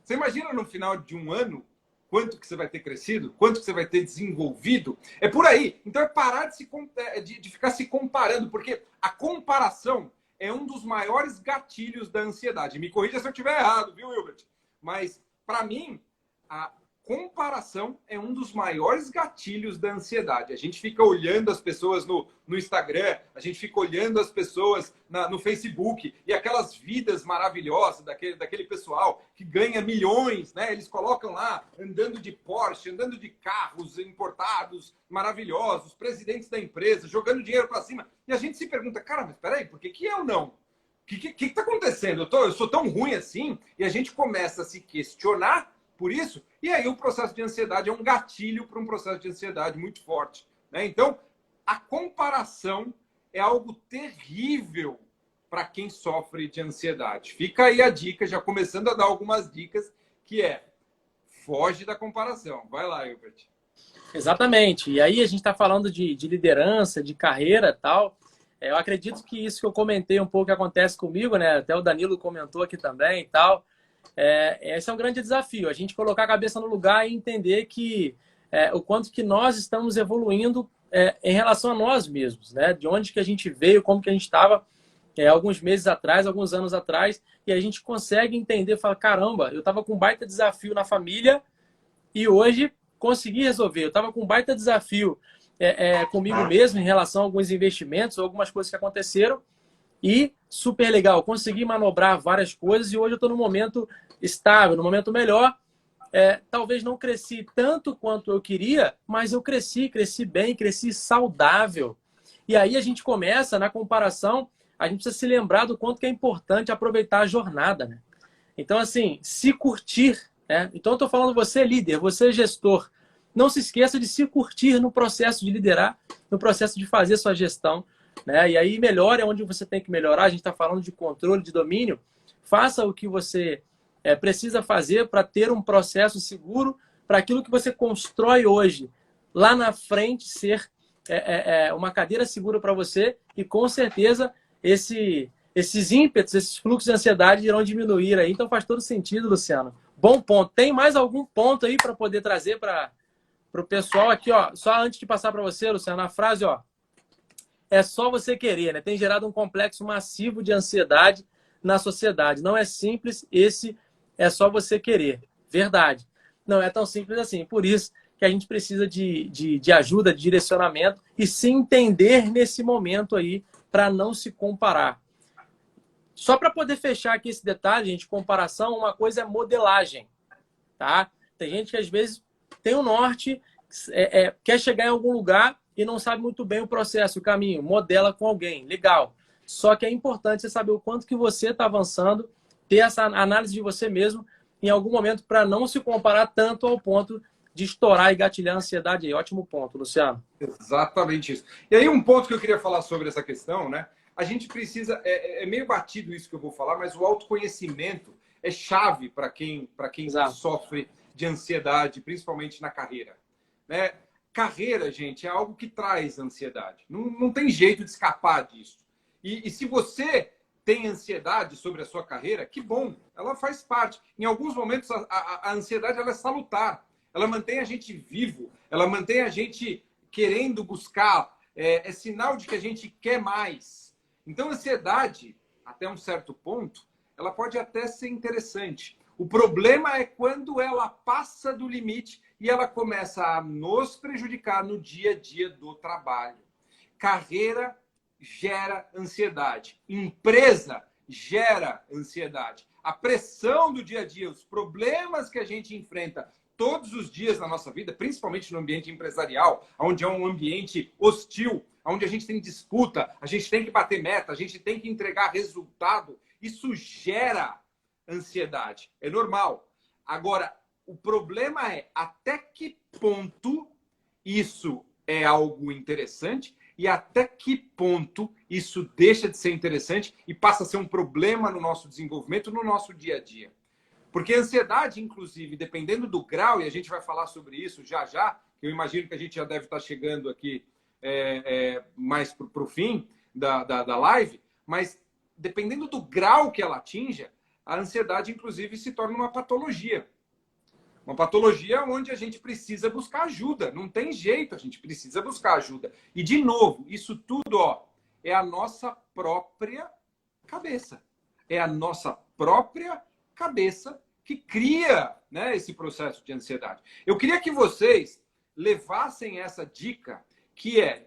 você imagina no final de um ano quanto que você vai ter crescido, quanto que você vai ter desenvolvido? É por aí. Então é parar de ficar se comparando, porque a comparação é um dos maiores gatilhos da ansiedade. Me corrija se eu estiver errado, viu, Hilbert? Mas, para mim, a comparação é um dos maiores gatilhos da ansiedade. A gente fica olhando as pessoas no Instagram, a gente fica olhando as pessoas no Facebook e aquelas vidas maravilhosas daquele pessoal que ganha milhões, né? Eles colocam lá andando de Porsche, andando de carros importados maravilhosos, presidentes da empresa, jogando dinheiro para cima. E a gente se pergunta, cara, mas peraí, por que eu não? O que está acontecendo? Eu sou tão ruim assim? E a gente começa a se questionar por isso, e aí o processo de ansiedade é um gatilho para um processo de ansiedade muito forte, né? Então, a comparação é algo terrível para quem sofre de ansiedade. Fica aí a dica, já começando a dar algumas dicas, que é foge da comparação. Vai lá, Hilbert. Exatamente. E aí a gente está falando de liderança, de carreira e tal. Eu acredito que isso que eu comentei um pouco que acontece comigo, né? Até o Danilo comentou aqui também e tal. Esse é um grande desafio, a gente colocar a cabeça no lugar e entender que o quanto que nós estamos evoluindo em relação a nós mesmos, né? De onde que a gente veio, como que a gente estava alguns meses atrás, alguns anos atrás, e a gente consegue entender, falar, caramba, eu estava com um baita desafio na família e hoje consegui resolver. Eu estava com um baita desafio comigo mesmo em relação a alguns investimentos, algumas coisas que aconteceram, e super legal, consegui manobrar várias coisas e hoje eu estou num momento estável, num momento melhor. Talvez não cresci tanto quanto eu queria, mas eu cresci bem, cresci saudável. E aí a gente começa, na comparação, a gente precisa se lembrar do quanto que é importante aproveitar a jornada, né? Então, assim, se curtir, né? Então, eu estou falando você líder, você gestor. Não se esqueça de se curtir no processo de liderar, no processo de fazer sua gestão, né? E aí melhora onde você tem que melhorar. A gente está falando de controle, de domínio. Faça o que você precisa fazer para ter um processo seguro para aquilo que você constrói hoje, lá na frente, ser uma cadeira segura para você e, com certeza, esses ímpetos, esses fluxos de ansiedade irão diminuir aí. Então, faz todo sentido, Luciano. Bom ponto. Tem mais algum ponto aí para poder trazer para o pessoal aqui, ó? Só antes de passar para você, Luciano, a frase, ó. É só você querer, né? Tem gerado um complexo massivo de ansiedade na sociedade. Não é simples, esse é só você querer. Verdade. Não é tão simples assim. Por isso que a gente precisa de ajuda, de direcionamento e se entender nesse momento aí para não se comparar. Só para poder fechar aqui esse detalhe, gente, comparação, uma coisa é modelagem, tá? Tem gente que às vezes tem o norte, quer chegar em algum lugar e não sabe muito bem o processo, o caminho, modela com alguém, legal. Só que é importante você saber o quanto que você está avançando, ter essa análise de você mesmo em algum momento para não se comparar tanto ao ponto de estourar e gatilhar a ansiedade aí. Ótimo ponto, Luciano. Exatamente isso. E aí um ponto que eu queria falar sobre essa questão, né? A gente precisa, é meio batido isso que eu vou falar, mas o autoconhecimento é chave para quem sofre de ansiedade, principalmente na carreira, né? Carreira, gente, é algo que traz ansiedade. Não tem jeito de escapar disso. E se você tem ansiedade sobre a sua carreira, que bom, ela faz parte. Em alguns momentos, a ansiedade ela é salutar. Ela mantém a gente vivo, ela mantém a gente querendo buscar, é sinal de que a gente quer mais. Então, a ansiedade, até um certo ponto, ela pode até ser interessante. O problema é quando ela passa do limite e ela começa a nos prejudicar no dia a dia do trabalho. Carreira gera ansiedade. Empresa gera ansiedade. A pressão do dia a dia, os problemas que a gente enfrenta todos os dias na nossa vida, principalmente no ambiente empresarial, onde é um ambiente hostil, onde a gente tem disputa, a gente tem que bater meta, a gente tem que entregar resultado, isso gera ansiedade. É normal. Agora, o problema é até que ponto isso é algo interessante e até que ponto isso deixa de ser interessante e passa a ser um problema no nosso desenvolvimento, no nosso dia a dia. Porque a ansiedade, inclusive, dependendo do grau, e a gente vai falar sobre isso já, que eu imagino que a gente já deve estar chegando aqui mais para o fim da live, mas dependendo do grau que ela atinja, a ansiedade, inclusive, se torna uma patologia. Uma patologia onde a gente precisa buscar ajuda. Não tem jeito, a gente precisa buscar ajuda. E, de novo, isso tudo é a nossa própria cabeça. É a nossa própria cabeça que cria, né, esse processo de ansiedade. Eu queria que vocês levassem essa dica, que é: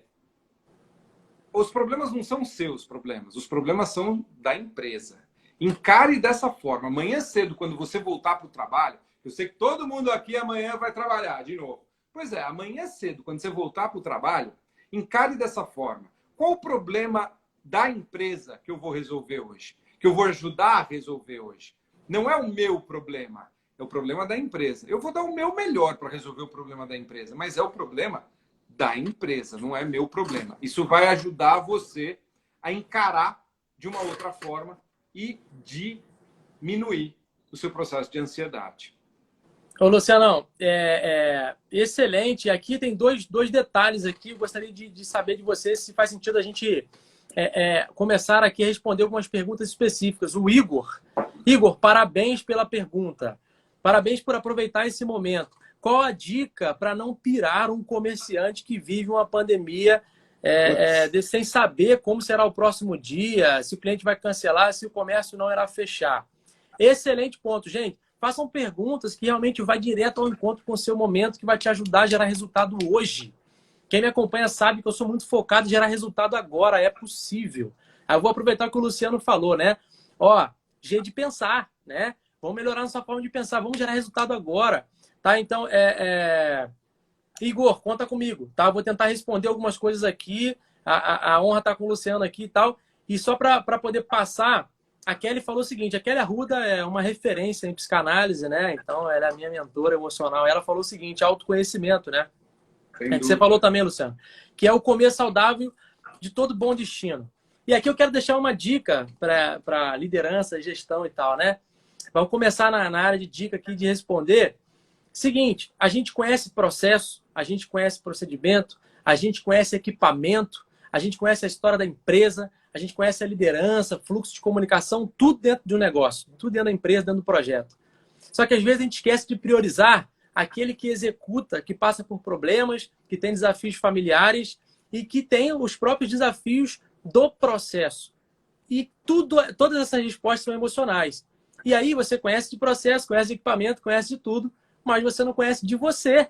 os problemas não são seus problemas, os problemas são da empresa. Encare dessa forma. Amanhã cedo, quando você voltar para o trabalho, eu sei que todo mundo aqui amanhã vai trabalhar de novo. Pois é, amanhã cedo, quando você voltar para o trabalho, encare dessa forma. Qual o problema da empresa que eu vou resolver hoje? Que eu vou ajudar a resolver hoje? Não é o meu problema, é o problema da empresa. Eu vou dar o meu melhor para resolver o problema da empresa, mas é o problema da empresa, não é meu problema. Isso vai ajudar você a encarar de uma outra forma e diminuir o seu processo de ansiedade. Ô, Lucianão, excelente. Aqui tem dois detalhes aqui. Eu gostaria de saber de você se faz sentido a gente começar aqui a responder algumas perguntas específicas. O Igor, parabéns pela pergunta. Parabéns por aproveitar esse momento. Qual a dica para não pirar um comerciante que vive uma pandemia sem saber como será o próximo dia, se o cliente vai cancelar, se o comércio não irá fechar? Excelente ponto, gente. Façam perguntas que realmente vai direto ao encontro com o seu momento, que vai te ajudar a gerar resultado hoje. Quem me acompanha sabe que eu sou muito focado em gerar resultado agora, é possível. Aí eu vou aproveitar o que o Luciano falou, né? Jeito de pensar, né? Vamos melhorar nossa forma de pensar, vamos gerar resultado agora. Tá? Então, Igor, conta comigo, tá? Vou tentar responder algumas coisas aqui. A honra tá com o Luciano aqui e tal. E só para poder passar, a Kelly falou o seguinte: a Kelly Arruda é uma referência em psicanálise, né? Então, ela é a minha mentora emocional. Ela falou o seguinte: autoconhecimento, né? É que você falou também, Luciano, que é o comer saudável de todo bom destino. E aqui eu quero deixar uma dica para liderança, gestão e tal, né? Vamos começar na área de dica aqui de responder. Seguinte, a gente conhece processo, a gente conhece procedimento, a gente conhece equipamento, a gente conhece a história da empresa, a gente conhece a liderança, fluxo de comunicação, tudo dentro de um negócio, tudo dentro da empresa, dentro do projeto. Só que às vezes a gente esquece de priorizar aquele que executa, que passa por problemas, que tem desafios familiares e que tem os próprios desafios do processo. E todas essas respostas são emocionais. E aí você conhece de processo, conhece de equipamento, conhece de tudo, mas você não conhece de você.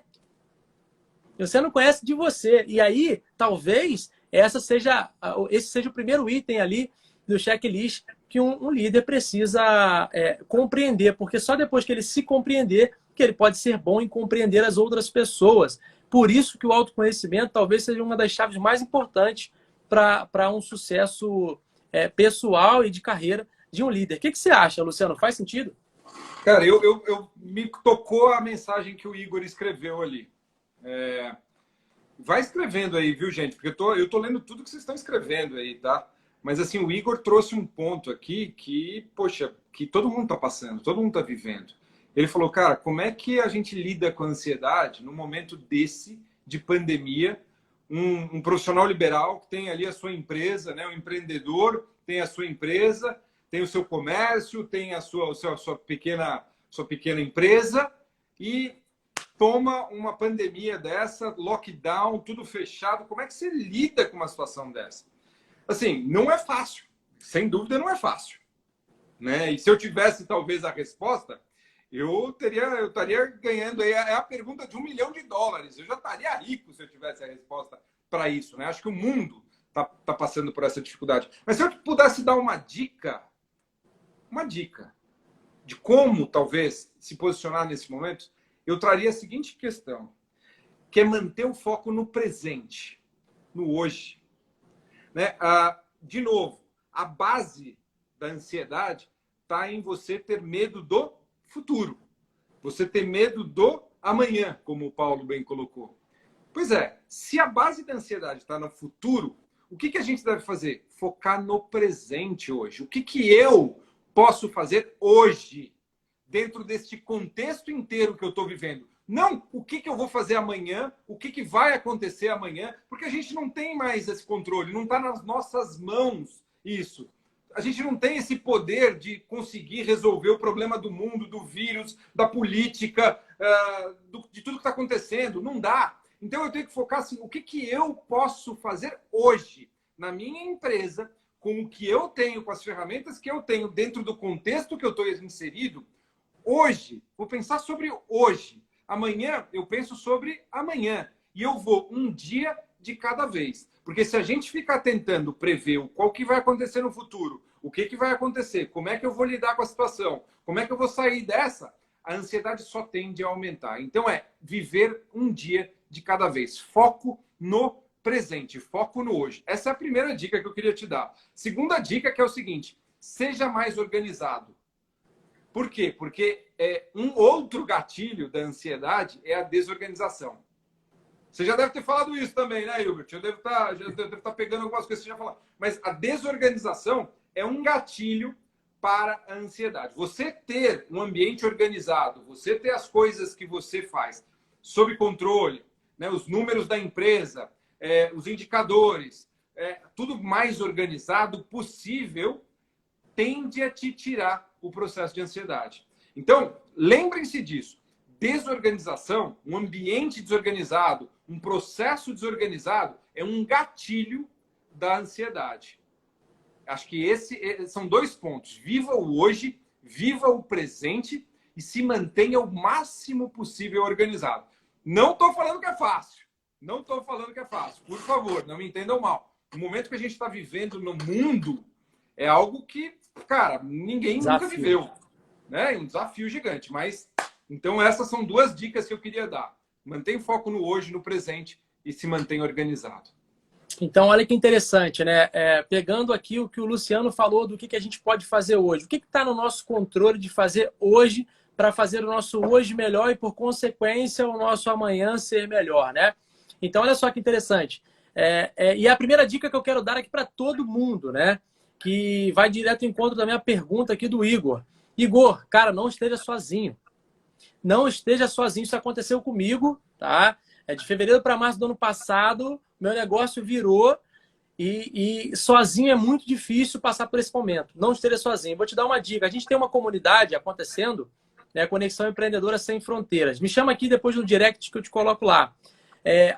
Você não conhece de você. E aí, talvez, esse seja o primeiro item ali do checklist que um líder precisa compreender, porque só depois que ele se compreender que ele pode ser bom em compreender as outras pessoas. Por isso que o autoconhecimento talvez seja uma das chaves mais importantes para um sucesso pessoal e de carreira de um líder. O que você acha, Luciano? Faz sentido? Cara, me tocou a mensagem que o Igor escreveu ali. Vai escrevendo aí, viu, gente? Porque eu tô lendo tudo que vocês estão escrevendo aí, tá? Mas, assim, o Igor trouxe um ponto aqui que, poxa, que todo mundo tá passando, todo mundo tá vivendo. Ele falou, cara, como é que a gente lida com a ansiedade num momento desse, de pandemia? Um profissional liberal que tem ali a sua empresa, né? Um empreendedor tem a sua empresa, tem o seu comércio, tem a sua pequena empresa e toma uma pandemia dessa, lockdown, tudo fechado. Como é que você lida com uma situação dessa? Assim, não é fácil. Sem dúvida, não é fácil. Né? E se eu tivesse, talvez, a resposta, eu estaria ganhando aí a pergunta de $1 milhão. Eu já estaria rico se eu tivesse a resposta para isso. Né? Acho que o mundo tá passando por essa dificuldade. Mas se eu pudesse dar uma dica de como, talvez, se posicionar nesse momento, eu traria a seguinte questão, que é manter o foco no presente, no hoje. Né? De novo, a base da ansiedade está em você ter medo do futuro. Você ter medo do amanhã, como o Paulo bem colocou. Pois é, se a base da ansiedade está no futuro, o que a gente deve fazer? Focar no presente hoje. O que eu posso fazer hoje, dentro deste contexto inteiro que eu estou vivendo? Não o que eu vou fazer amanhã, o que vai acontecer amanhã, porque a gente não tem mais esse controle, não está nas nossas mãos isso. a gente não tem esse poder de conseguir resolver o problema do mundo, do vírus, da política, de tudo que está acontecendo. Não dá. Então, eu tenho que focar assim, o que eu posso fazer hoje na minha empresa, com o que eu tenho, com as ferramentas que eu tenho, dentro do contexto que eu estou inserido, hoje. Vou pensar sobre hoje. Amanhã, eu penso sobre amanhã. E eu vou um dia de cada vez. Porque se a gente ficar tentando prever qual que vai acontecer no futuro, o que vai acontecer, como é que eu vou lidar com a situação, como é que eu vou sair dessa, a ansiedade só tende a aumentar. Então viver um dia de cada vez. Foco no presente, foco no hoje. Essa é a primeira dica que eu queria te dar. Segunda dica que é o seguinte, seja mais organizado. Por quê? Porque um outro gatilho da ansiedade é a desorganização. Você já deve ter falado isso também, né, Hilbert? Eu devo estar pegando algumas coisas que você já falou. Mas a desorganização é um gatilho para a ansiedade. Você ter um ambiente organizado, você ter as coisas que você faz sob controle, né, os números da empresa, os indicadores, tudo mais organizado possível, tende a te tirar o processo de ansiedade. Então, lembrem-se disso. Desorganização, um ambiente desorganizado, um processo desorganizado é um gatilho da ansiedade. Acho que esses são 2 pontos. Viva o hoje, viva o presente e se mantenha o máximo possível organizado. Não estou falando que é fácil. Não estou falando que é fácil. Por favor, não me entendam mal. O momento que a gente está vivendo no mundo é algo que, cara, ninguém nunca viveu. Né? É um desafio gigante, mas... Então, essas são 2 dicas que eu queria dar. Mantenha o foco no hoje, no presente e se mantenha organizado. Então, olha que interessante, né? Pegando aqui o que o Luciano falou do que a gente pode fazer hoje. O que está no nosso controle de fazer hoje para fazer o nosso hoje melhor e, por consequência, o nosso amanhã ser melhor, né? Então, olha só que interessante. E a primeira dica que eu quero dar aqui para todo mundo, né? Que vai direto ao encontro da minha pergunta aqui do Igor. Igor, cara, não esteja sozinho. Não esteja sozinho. Isso aconteceu comigo, tá? De fevereiro para março do ano passado, meu negócio virou e sozinho é muito difícil passar por esse momento. Não esteja sozinho. Vou te dar uma dica. A gente tem uma comunidade acontecendo, né? Conexão Empreendedora Sem Fronteiras. Me chama aqui depois no direct que eu te coloco lá.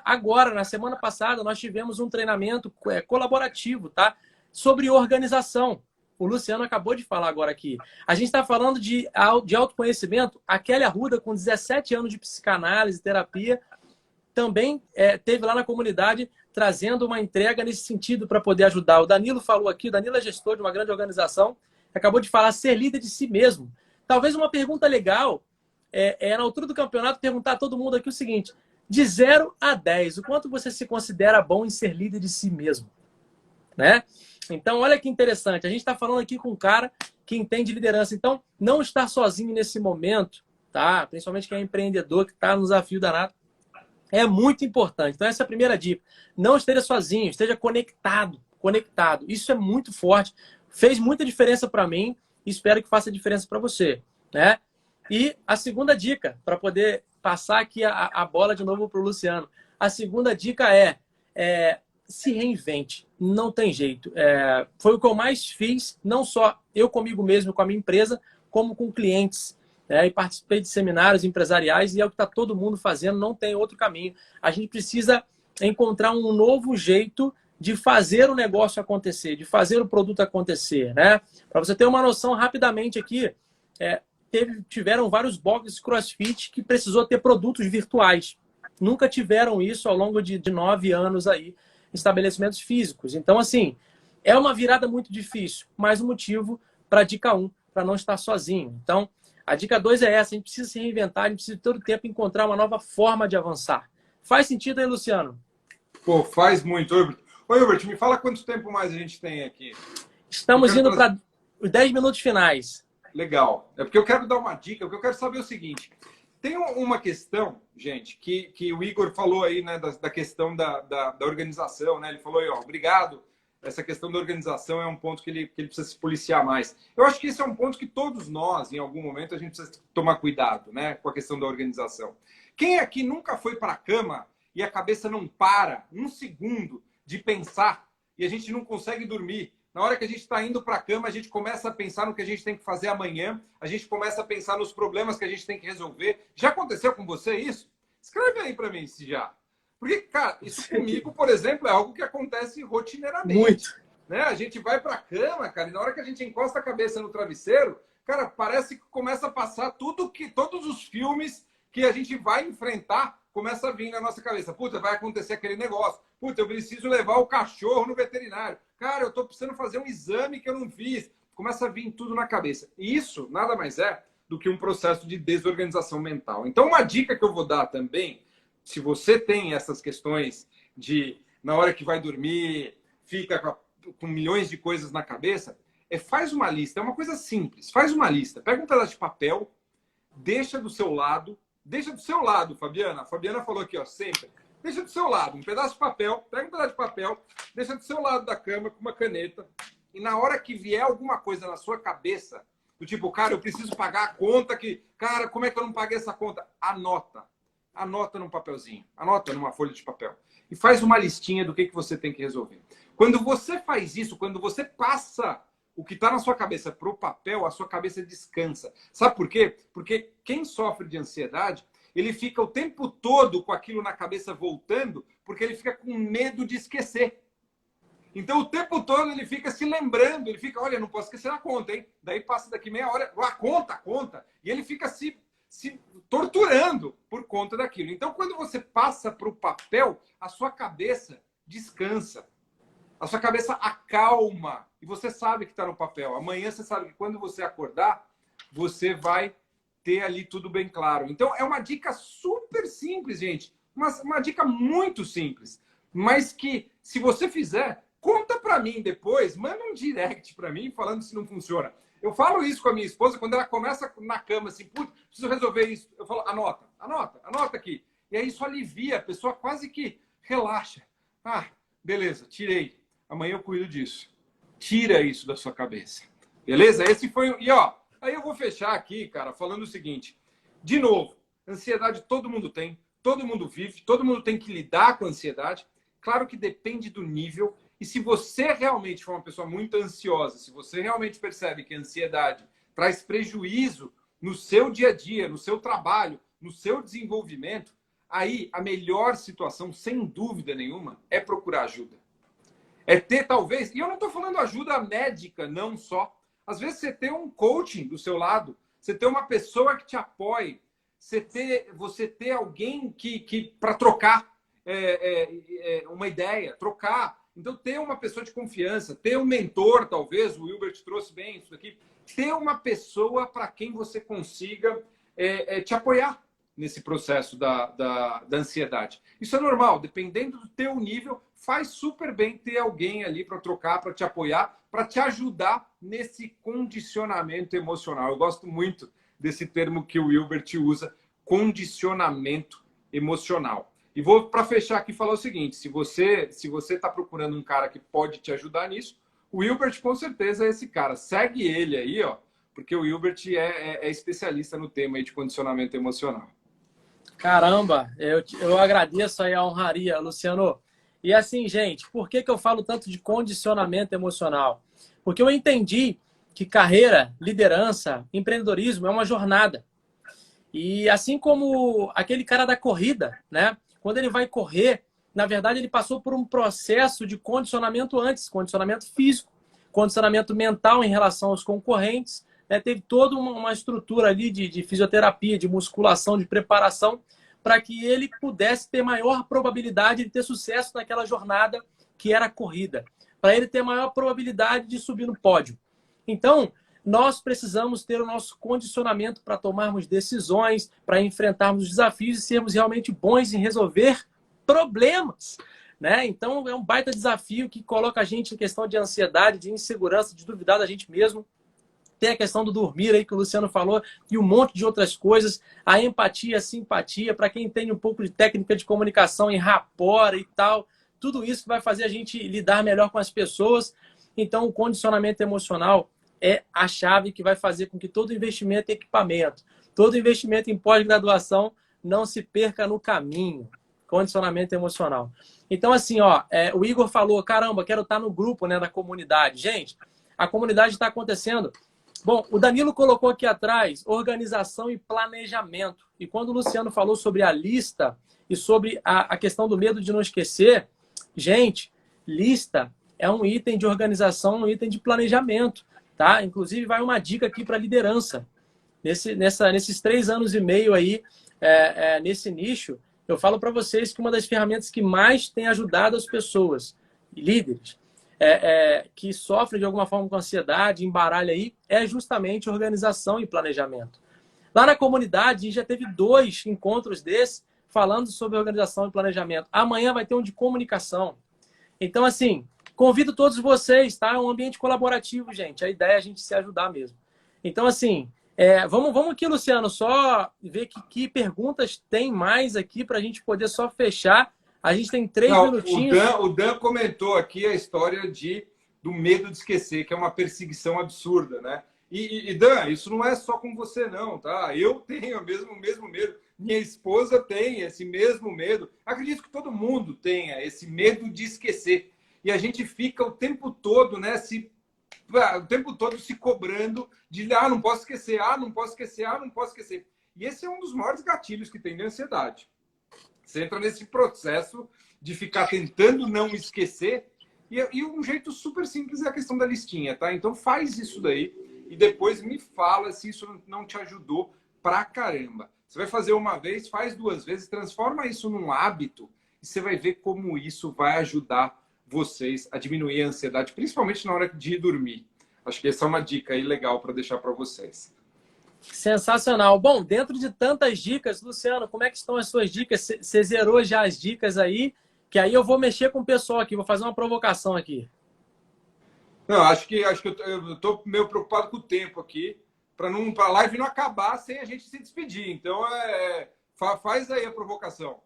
Agora, na semana passada, nós tivemos um treinamento colaborativo, tá? Sobre organização. O Luciano acabou de falar agora aqui. A gente está falando de autoconhecimento. A Kelly Arruda, com 17 anos de psicanálise, terapia, também teve lá na comunidade trazendo uma entrega nesse sentido para poder ajudar. O Danilo falou aqui, o Danilo é gestor de uma grande organização, acabou de falar ser líder de si mesmo. Talvez uma pergunta legal na altura do campeonato perguntar a todo mundo aqui o seguinte, de 0 a 10, o quanto você se considera bom em ser líder de si mesmo? Né? Então, olha que interessante. A gente está falando aqui com um cara que entende liderança. Então, não estar sozinho nesse momento, tá? Principalmente quem é empreendedor, que está no desafio danado, é muito importante. Então, essa é a primeira dica. Não esteja sozinho, esteja conectado. Conectado. Isso é muito forte. Fez muita diferença para mim e espero que faça diferença para você, né? E a segunda dica, para poder passar aqui a bola de novo para o Luciano. A segunda dica se reinvente. Não tem jeito. Foi o que eu mais fiz, não só eu comigo mesmo, com a minha empresa, como com clientes. E participei de seminários empresariais e é o que está todo mundo fazendo, não tem outro caminho. A gente precisa encontrar um novo jeito de fazer o negócio acontecer, de fazer o produto acontecer, né? Para você ter uma noção rapidamente aqui, tiveram vários boxes CrossFit que precisou ter produtos virtuais. Nunca tiveram isso ao longo de 9 anos aí, estabelecimentos físicos. Então, assim, é uma virada muito difícil, mais um motivo para a dica 1, para não estar sozinho. Então, a dica 2 é essa, a gente precisa se reinventar, a gente precisa todo tempo encontrar uma nova forma de avançar. Faz sentido aí, Luciano? Pô, faz muito, Hilbert. Ô, Hilbert, me fala quanto tempo mais a gente tem aqui. Estamos indo para os 10 minutos finais. Legal. É porque eu quero dar uma dica, porque eu quero saber o seguinte. Tem uma questão, gente, que o Igor falou aí, né, da questão da organização, né? Ele falou aí, ó, obrigado. Essa questão da organização é um ponto que ele precisa se policiar mais. Eu acho que esse é um ponto que todos nós, em algum momento, a gente precisa tomar cuidado, né, com a questão da organização. Quem aqui nunca foi para a cama e a cabeça não para um segundo de pensar e a gente não consegue dormir Na hora que a gente está indo para a cama, a gente começa a pensar no que a gente tem que fazer amanhã, a gente começa a pensar nos problemas que a gente tem que resolver. Já aconteceu com você isso? Escreve aí para mim se já. Porque, cara, isso comigo, por exemplo, é algo que acontece rotineiramente. Muito. Né? A gente vai para a cama, cara, e na hora que a gente encosta a cabeça no travesseiro, cara, parece que começa a passar todos os filmes que a gente vai enfrentar, começa a vir na nossa cabeça. Puta, vai acontecer aquele negócio. Puta, eu preciso levar o cachorro no veterinário. Cara, eu tô precisando fazer um exame que eu não fiz. Começa a vir tudo na cabeça. E isso nada mais é do que um processo de desorganização mental. Então, uma dica que eu vou dar também, se você tem essas questões de, na hora que vai dormir, fica com milhões de coisas na cabeça, faz uma lista. É uma coisa simples. Faz uma lista. Pega um pedaço de papel, deixa do seu lado, Fabiana. A Fabiana falou aqui, ó, sempre. Deixa do seu lado, um pedaço de papel, pega um pedaço de papel, deixa do seu lado da cama com uma caneta. E na hora que vier alguma coisa na sua cabeça, do tipo, cara, eu preciso pagar a conta que... Cara, como é que eu não paguei essa conta? Anota. Anota num papelzinho. Anota numa folha de papel. E faz uma listinha do que você tem que resolver. Quando você faz isso, quando você passa o que está na sua cabeça para o papel, a sua cabeça descansa. Sabe por quê? Porque quem sofre de ansiedade, ele fica o tempo todo com aquilo na cabeça voltando, porque ele fica com medo de esquecer. Então, o tempo todo ele fica se lembrando, ele fica, olha, não posso esquecer a conta, hein? Daí passa daqui meia hora, a conta. E ele fica se torturando por conta daquilo. Então, quando você passa para o papel, a sua cabeça descansa. A sua cabeça acalma. E você sabe que está no papel. Amanhã você sabe que quando você acordar, você vai ter ali tudo bem claro. Então, é uma dica super simples, gente. Uma dica muito simples. Mas que, se você fizer, conta para mim depois. Manda um direct para mim falando se não funciona. Eu falo isso com a minha esposa quando ela começa na cama assim, putz, preciso resolver isso. Eu falo, anota aqui. E aí isso alivia, a pessoa quase que relaxa. Ah, beleza, tirei. Amanhã eu cuido disso. Tira isso da sua cabeça. Beleza? Esse foi... E ó, aí eu vou fechar aqui, cara, falando o seguinte. De novo, ansiedade todo mundo tem, todo mundo vive, todo mundo tem que lidar com a ansiedade. Claro que depende do nível. E se você realmente for uma pessoa muito ansiosa, se você realmente percebe que a ansiedade traz prejuízo no seu dia a dia, no seu trabalho, no seu desenvolvimento, aí a melhor situação, sem dúvida nenhuma, é procurar ajuda. É ter, talvez... E eu não estou falando ajuda médica, não só. Às vezes você ter um coaching do seu lado, você ter uma pessoa que te apoie, você ter alguém que para trocar uma ideia, trocar. Então, ter uma pessoa de confiança, ter um mentor, talvez, o Wilbert trouxe bem isso daqui, ter uma pessoa para quem você consiga te apoiar nesse processo da ansiedade. Isso é normal, dependendo do teu nível, faz super bem ter alguém ali para trocar, para te apoiar, para te ajudar nesse condicionamento emocional. Eu gosto muito desse termo que o Wilbert usa, condicionamento emocional. E vou, para fechar aqui, falar o seguinte, se você está procurando um cara que pode te ajudar nisso, o Wilbert com certeza é esse cara. Segue ele aí, ó, porque o Wilbert é especialista no tema aí de condicionamento emocional. Caramba, eu agradeço aí a honraria, Luciano. E assim, gente, por que eu falo tanto de condicionamento emocional? Porque eu entendi que carreira, liderança, empreendedorismo é uma jornada. E assim como aquele cara da corrida, né? Quando ele vai correr, na verdade ele passou por um processo de condicionamento antes, condicionamento físico, condicionamento mental em relação aos concorrentes, né? Teve toda uma estrutura ali de fisioterapia, de musculação, de preparação, para que ele pudesse ter maior probabilidade de ter sucesso naquela jornada que era a corrida, para ele ter maior probabilidade de subir no pódio. Então, nós precisamos ter o nosso condicionamento para tomarmos decisões, para enfrentarmos os desafios e sermos realmente bons em resolver problemas, né? Então, é um baita desafio que coloca a gente em questão de ansiedade, de insegurança, de duvidar da gente mesmo. Tem a questão do dormir aí que o Luciano falou e um monte de outras coisas. A empatia, a simpatia, para quem tem um pouco de técnica de comunicação em rapport e tal. Tudo isso vai fazer a gente lidar melhor com as pessoas. Então, o condicionamento emocional é a chave que vai fazer com que todo investimento em equipamento, todo investimento em pós-graduação não se perca no caminho. condicionamento emocional. Então, assim, ó, o Igor falou, caramba, quero estar no grupo, né, da comunidade. Gente, a comunidade está acontecendo. Bom, o Danilo colocou aqui atrás organização e planejamento. E quando o Luciano falou sobre a lista e sobre a questão do medo de não esquecer, gente, lista é um item de organização, um item de planejamento, tá? Inclusive, vai uma dica aqui para liderança. Nesses 3 anos e meio aí, nesse nicho, eu falo para vocês que uma das ferramentas que mais tem ajudado as pessoas, líderes, que sofrem de alguma forma com ansiedade, embaralho aí, é justamente organização e planejamento. Lá na comunidade, a gente já teve 2 encontros desses falando sobre organização e planejamento. Amanhã vai ter um de comunicação. Então, assim, convido todos vocês, tá? É um ambiente colaborativo, gente. A ideia é a gente se ajudar mesmo. Então, assim, vamos aqui, Luciano, só ver que perguntas tem mais aqui para a gente poder só fechar. A gente tem 3 minutinhos. O Dan comentou aqui a história do medo de esquecer, que é uma perseguição absurda, né? E Dan, isso não é só com você, não, tá? Eu tenho o mesmo medo. Minha esposa tem esse mesmo medo. Acredito que todo mundo tenha esse medo de esquecer. E a gente fica o tempo todo, né, o tempo todo se cobrando de não posso esquecer, não posso esquecer, não posso esquecer. E esse é um dos maiores gatilhos que tem de ansiedade. Você entra nesse processo de ficar tentando não esquecer. E um jeito super simples é a questão da listinha, tá? Então faz isso daí e depois me fala se isso não te ajudou pra caramba. Você vai fazer uma vez, faz 2 vezes, transforma isso num hábito e você vai ver como isso vai ajudar vocês a diminuir a ansiedade, principalmente na hora de ir dormir. Acho que essa é uma dica aí legal para deixar para vocês. Sensacional. Bom, dentro de tantas dicas, Luciano, como é que estão as suas dicas? Você zerou já as dicas aí? Que aí eu vou mexer com o pessoal aqui, vou fazer uma provocação aqui. Não, acho que eu estou meio preocupado com o tempo aqui, para a live não acabar sem a gente se despedir. Então, faz aí a provocação.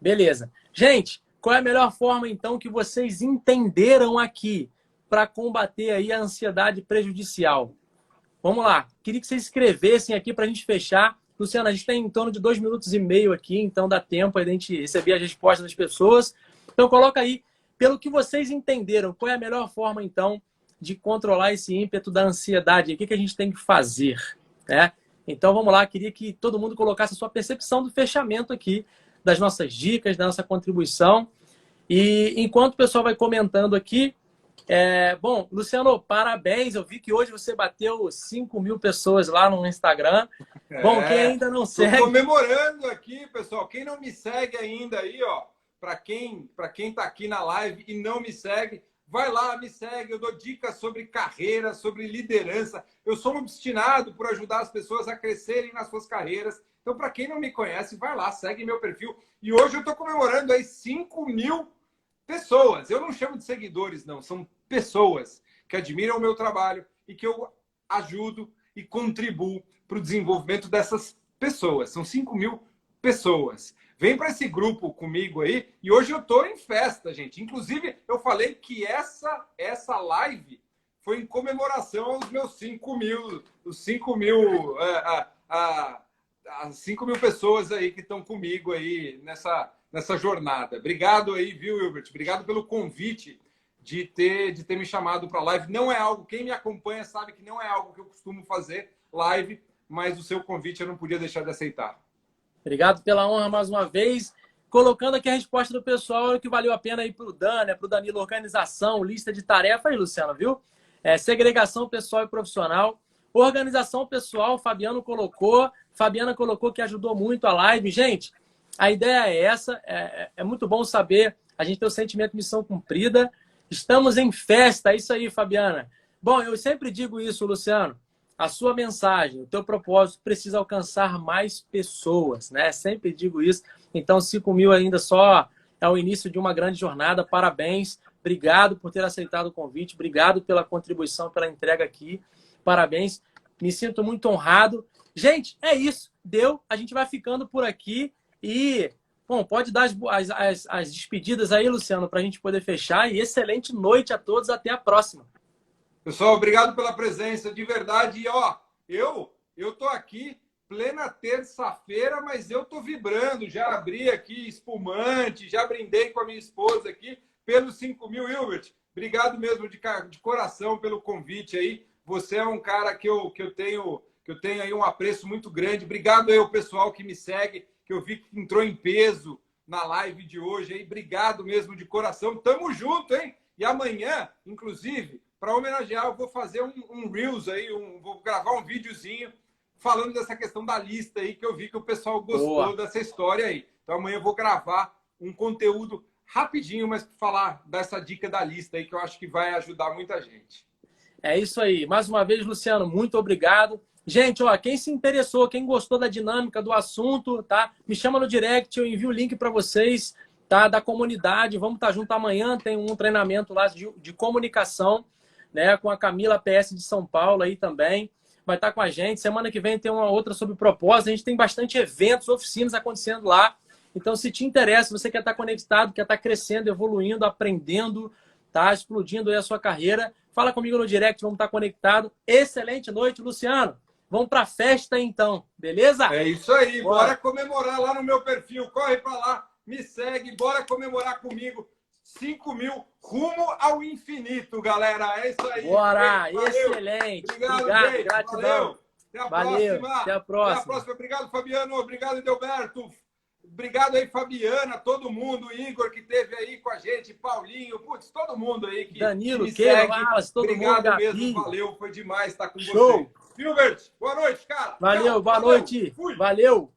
Beleza. Gente, qual é a melhor forma, então, que vocês entenderam aqui para combater aí a ansiedade prejudicial? Vamos lá. Queria que vocês escrevessem aqui para a gente fechar. Luciano, a gente tem em torno de 2 minutos e meio aqui, então dá tempo a gente receber as respostas das pessoas. Então, coloca aí, pelo que vocês entenderam, qual é a melhor forma, então, de controlar esse ímpeto da ansiedade? O que a gente tem que fazer? Né? Então, vamos lá. Queria que todo mundo colocasse a sua percepção do fechamento aqui, das nossas dicas, da nossa contribuição. E enquanto o pessoal vai comentando aqui, bom, Luciano, parabéns. Eu vi que hoje você bateu 5.000 pessoas lá no Instagram. Bom, quem ainda não segue... Estou comemorando aqui, pessoal. Quem não me segue ainda aí, ó, para quem tá aqui na live e não me segue, vai lá, me segue. Eu dou dicas sobre carreira, sobre liderança. Eu sou um obstinado por ajudar as pessoas a crescerem nas suas carreiras. Então, para quem não me conhece, vai lá, segue meu perfil. E hoje eu estou comemorando aí 5.000 pessoas. Eu não chamo de seguidores, não. São pessoas que admiram o meu trabalho e que eu ajudo e contribuo para o desenvolvimento dessas pessoas. São 5.000 pessoas. Vem para esse grupo comigo aí. E hoje eu estou em festa, gente. Inclusive, eu falei que essa live foi em comemoração aos meus 5.000, os 5.000, as 5.000 pessoas aí que estão comigo aí nessa jornada. Obrigado aí, viu, Hilbert? Obrigado pelo convite de ter me chamado para a live. Não é algo, quem me acompanha sabe que não é algo que eu costumo fazer, live, mas o seu convite eu não podia deixar de aceitar. Obrigado pela honra mais uma vez. Colocando aqui a resposta do pessoal, que valeu a pena aí para o Dan, né, para o Danilo, organização, lista de tarefas, Luciano, viu? Segregação pessoal e profissional. Organização pessoal, Fabiana colocou que ajudou muito a live. Gente, a ideia é essa, é muito bom saber, a gente tem o sentimento de missão cumprida. Estamos em festa, é isso aí, Fabiana. Bom, eu sempre digo isso, Luciano, a sua mensagem, o teu propósito precisa alcançar mais pessoas, né? Sempre digo isso. Então, 5.000 ainda só é o início de uma grande jornada. Parabéns, obrigado por ter aceitado o convite, obrigado pela contribuição, pela entrega aqui. Parabéns, me sinto muito honrado. Gente, é isso, deu. A gente vai ficando por aqui e, bom, pode dar as despedidas aí, Luciano, para a gente poder fechar. E excelente noite a todos, até a próxima. Pessoal, obrigado pela presença, de verdade. E, ó, eu tô aqui plena terça-feira, mas eu tô vibrando. Já abri aqui espumante, já brindei com a minha esposa aqui pelos 5.000, Hilbert. Obrigado mesmo de coração pelo convite aí. Você é um cara que eu tenho aí um apreço muito grande. Obrigado aí ao pessoal que me segue, que eu vi que entrou em peso na live de hoje aí. Obrigado mesmo de coração. Tamo junto, hein? E amanhã, inclusive, para homenagear, eu vou fazer um Reels aí, vou gravar um videozinho falando dessa questão da lista aí, que eu vi que o pessoal gostou dessa história aí. Então amanhã eu vou gravar um conteúdo rapidinho, mas falar dessa dica da lista aí, que eu acho que vai ajudar muita gente. É isso aí. Mais uma vez, Luciano, muito obrigado. Gente, ó, quem se interessou, quem gostou da dinâmica do assunto, tá? Me chama no direct, eu envio o link para vocês, tá? Da comunidade. Vamos estar junto amanhã, tem um treinamento lá de comunicação, né? Com a Camila PS de São Paulo aí também. Vai estar com a gente. Semana que vem tem uma outra sobre propósito. A gente tem bastante eventos, oficinas acontecendo lá. Então, se te interessa, você quer estar conectado, quer estar crescendo, evoluindo, aprendendo, tá? Explodindo aí a sua carreira, fala comigo no direct, vamos estar conectados. Excelente noite, Luciano. Vamos para a festa, então. Beleza? É isso aí. Bora comemorar lá no meu perfil. Corre para lá, me segue. Bora comemorar comigo. 5.000 rumo ao infinito, galera. É isso aí. Bora. Excelente. Obrigado, gratidão. Valeu. Até a próxima. Até a próxima. Até a próxima. Obrigado, Fabiano. Obrigado, Edelberto. Obrigado aí, Fabiana, todo mundo, Igor que esteve aí com a gente, Paulinho, putz, todo mundo aí que Danilo, me segue. todo Obrigado mundo, mesmo, valeu, foi demais estar com Show. você. Hilbert, boa noite, cara. Valeu, boa noite. Fui. Valeu.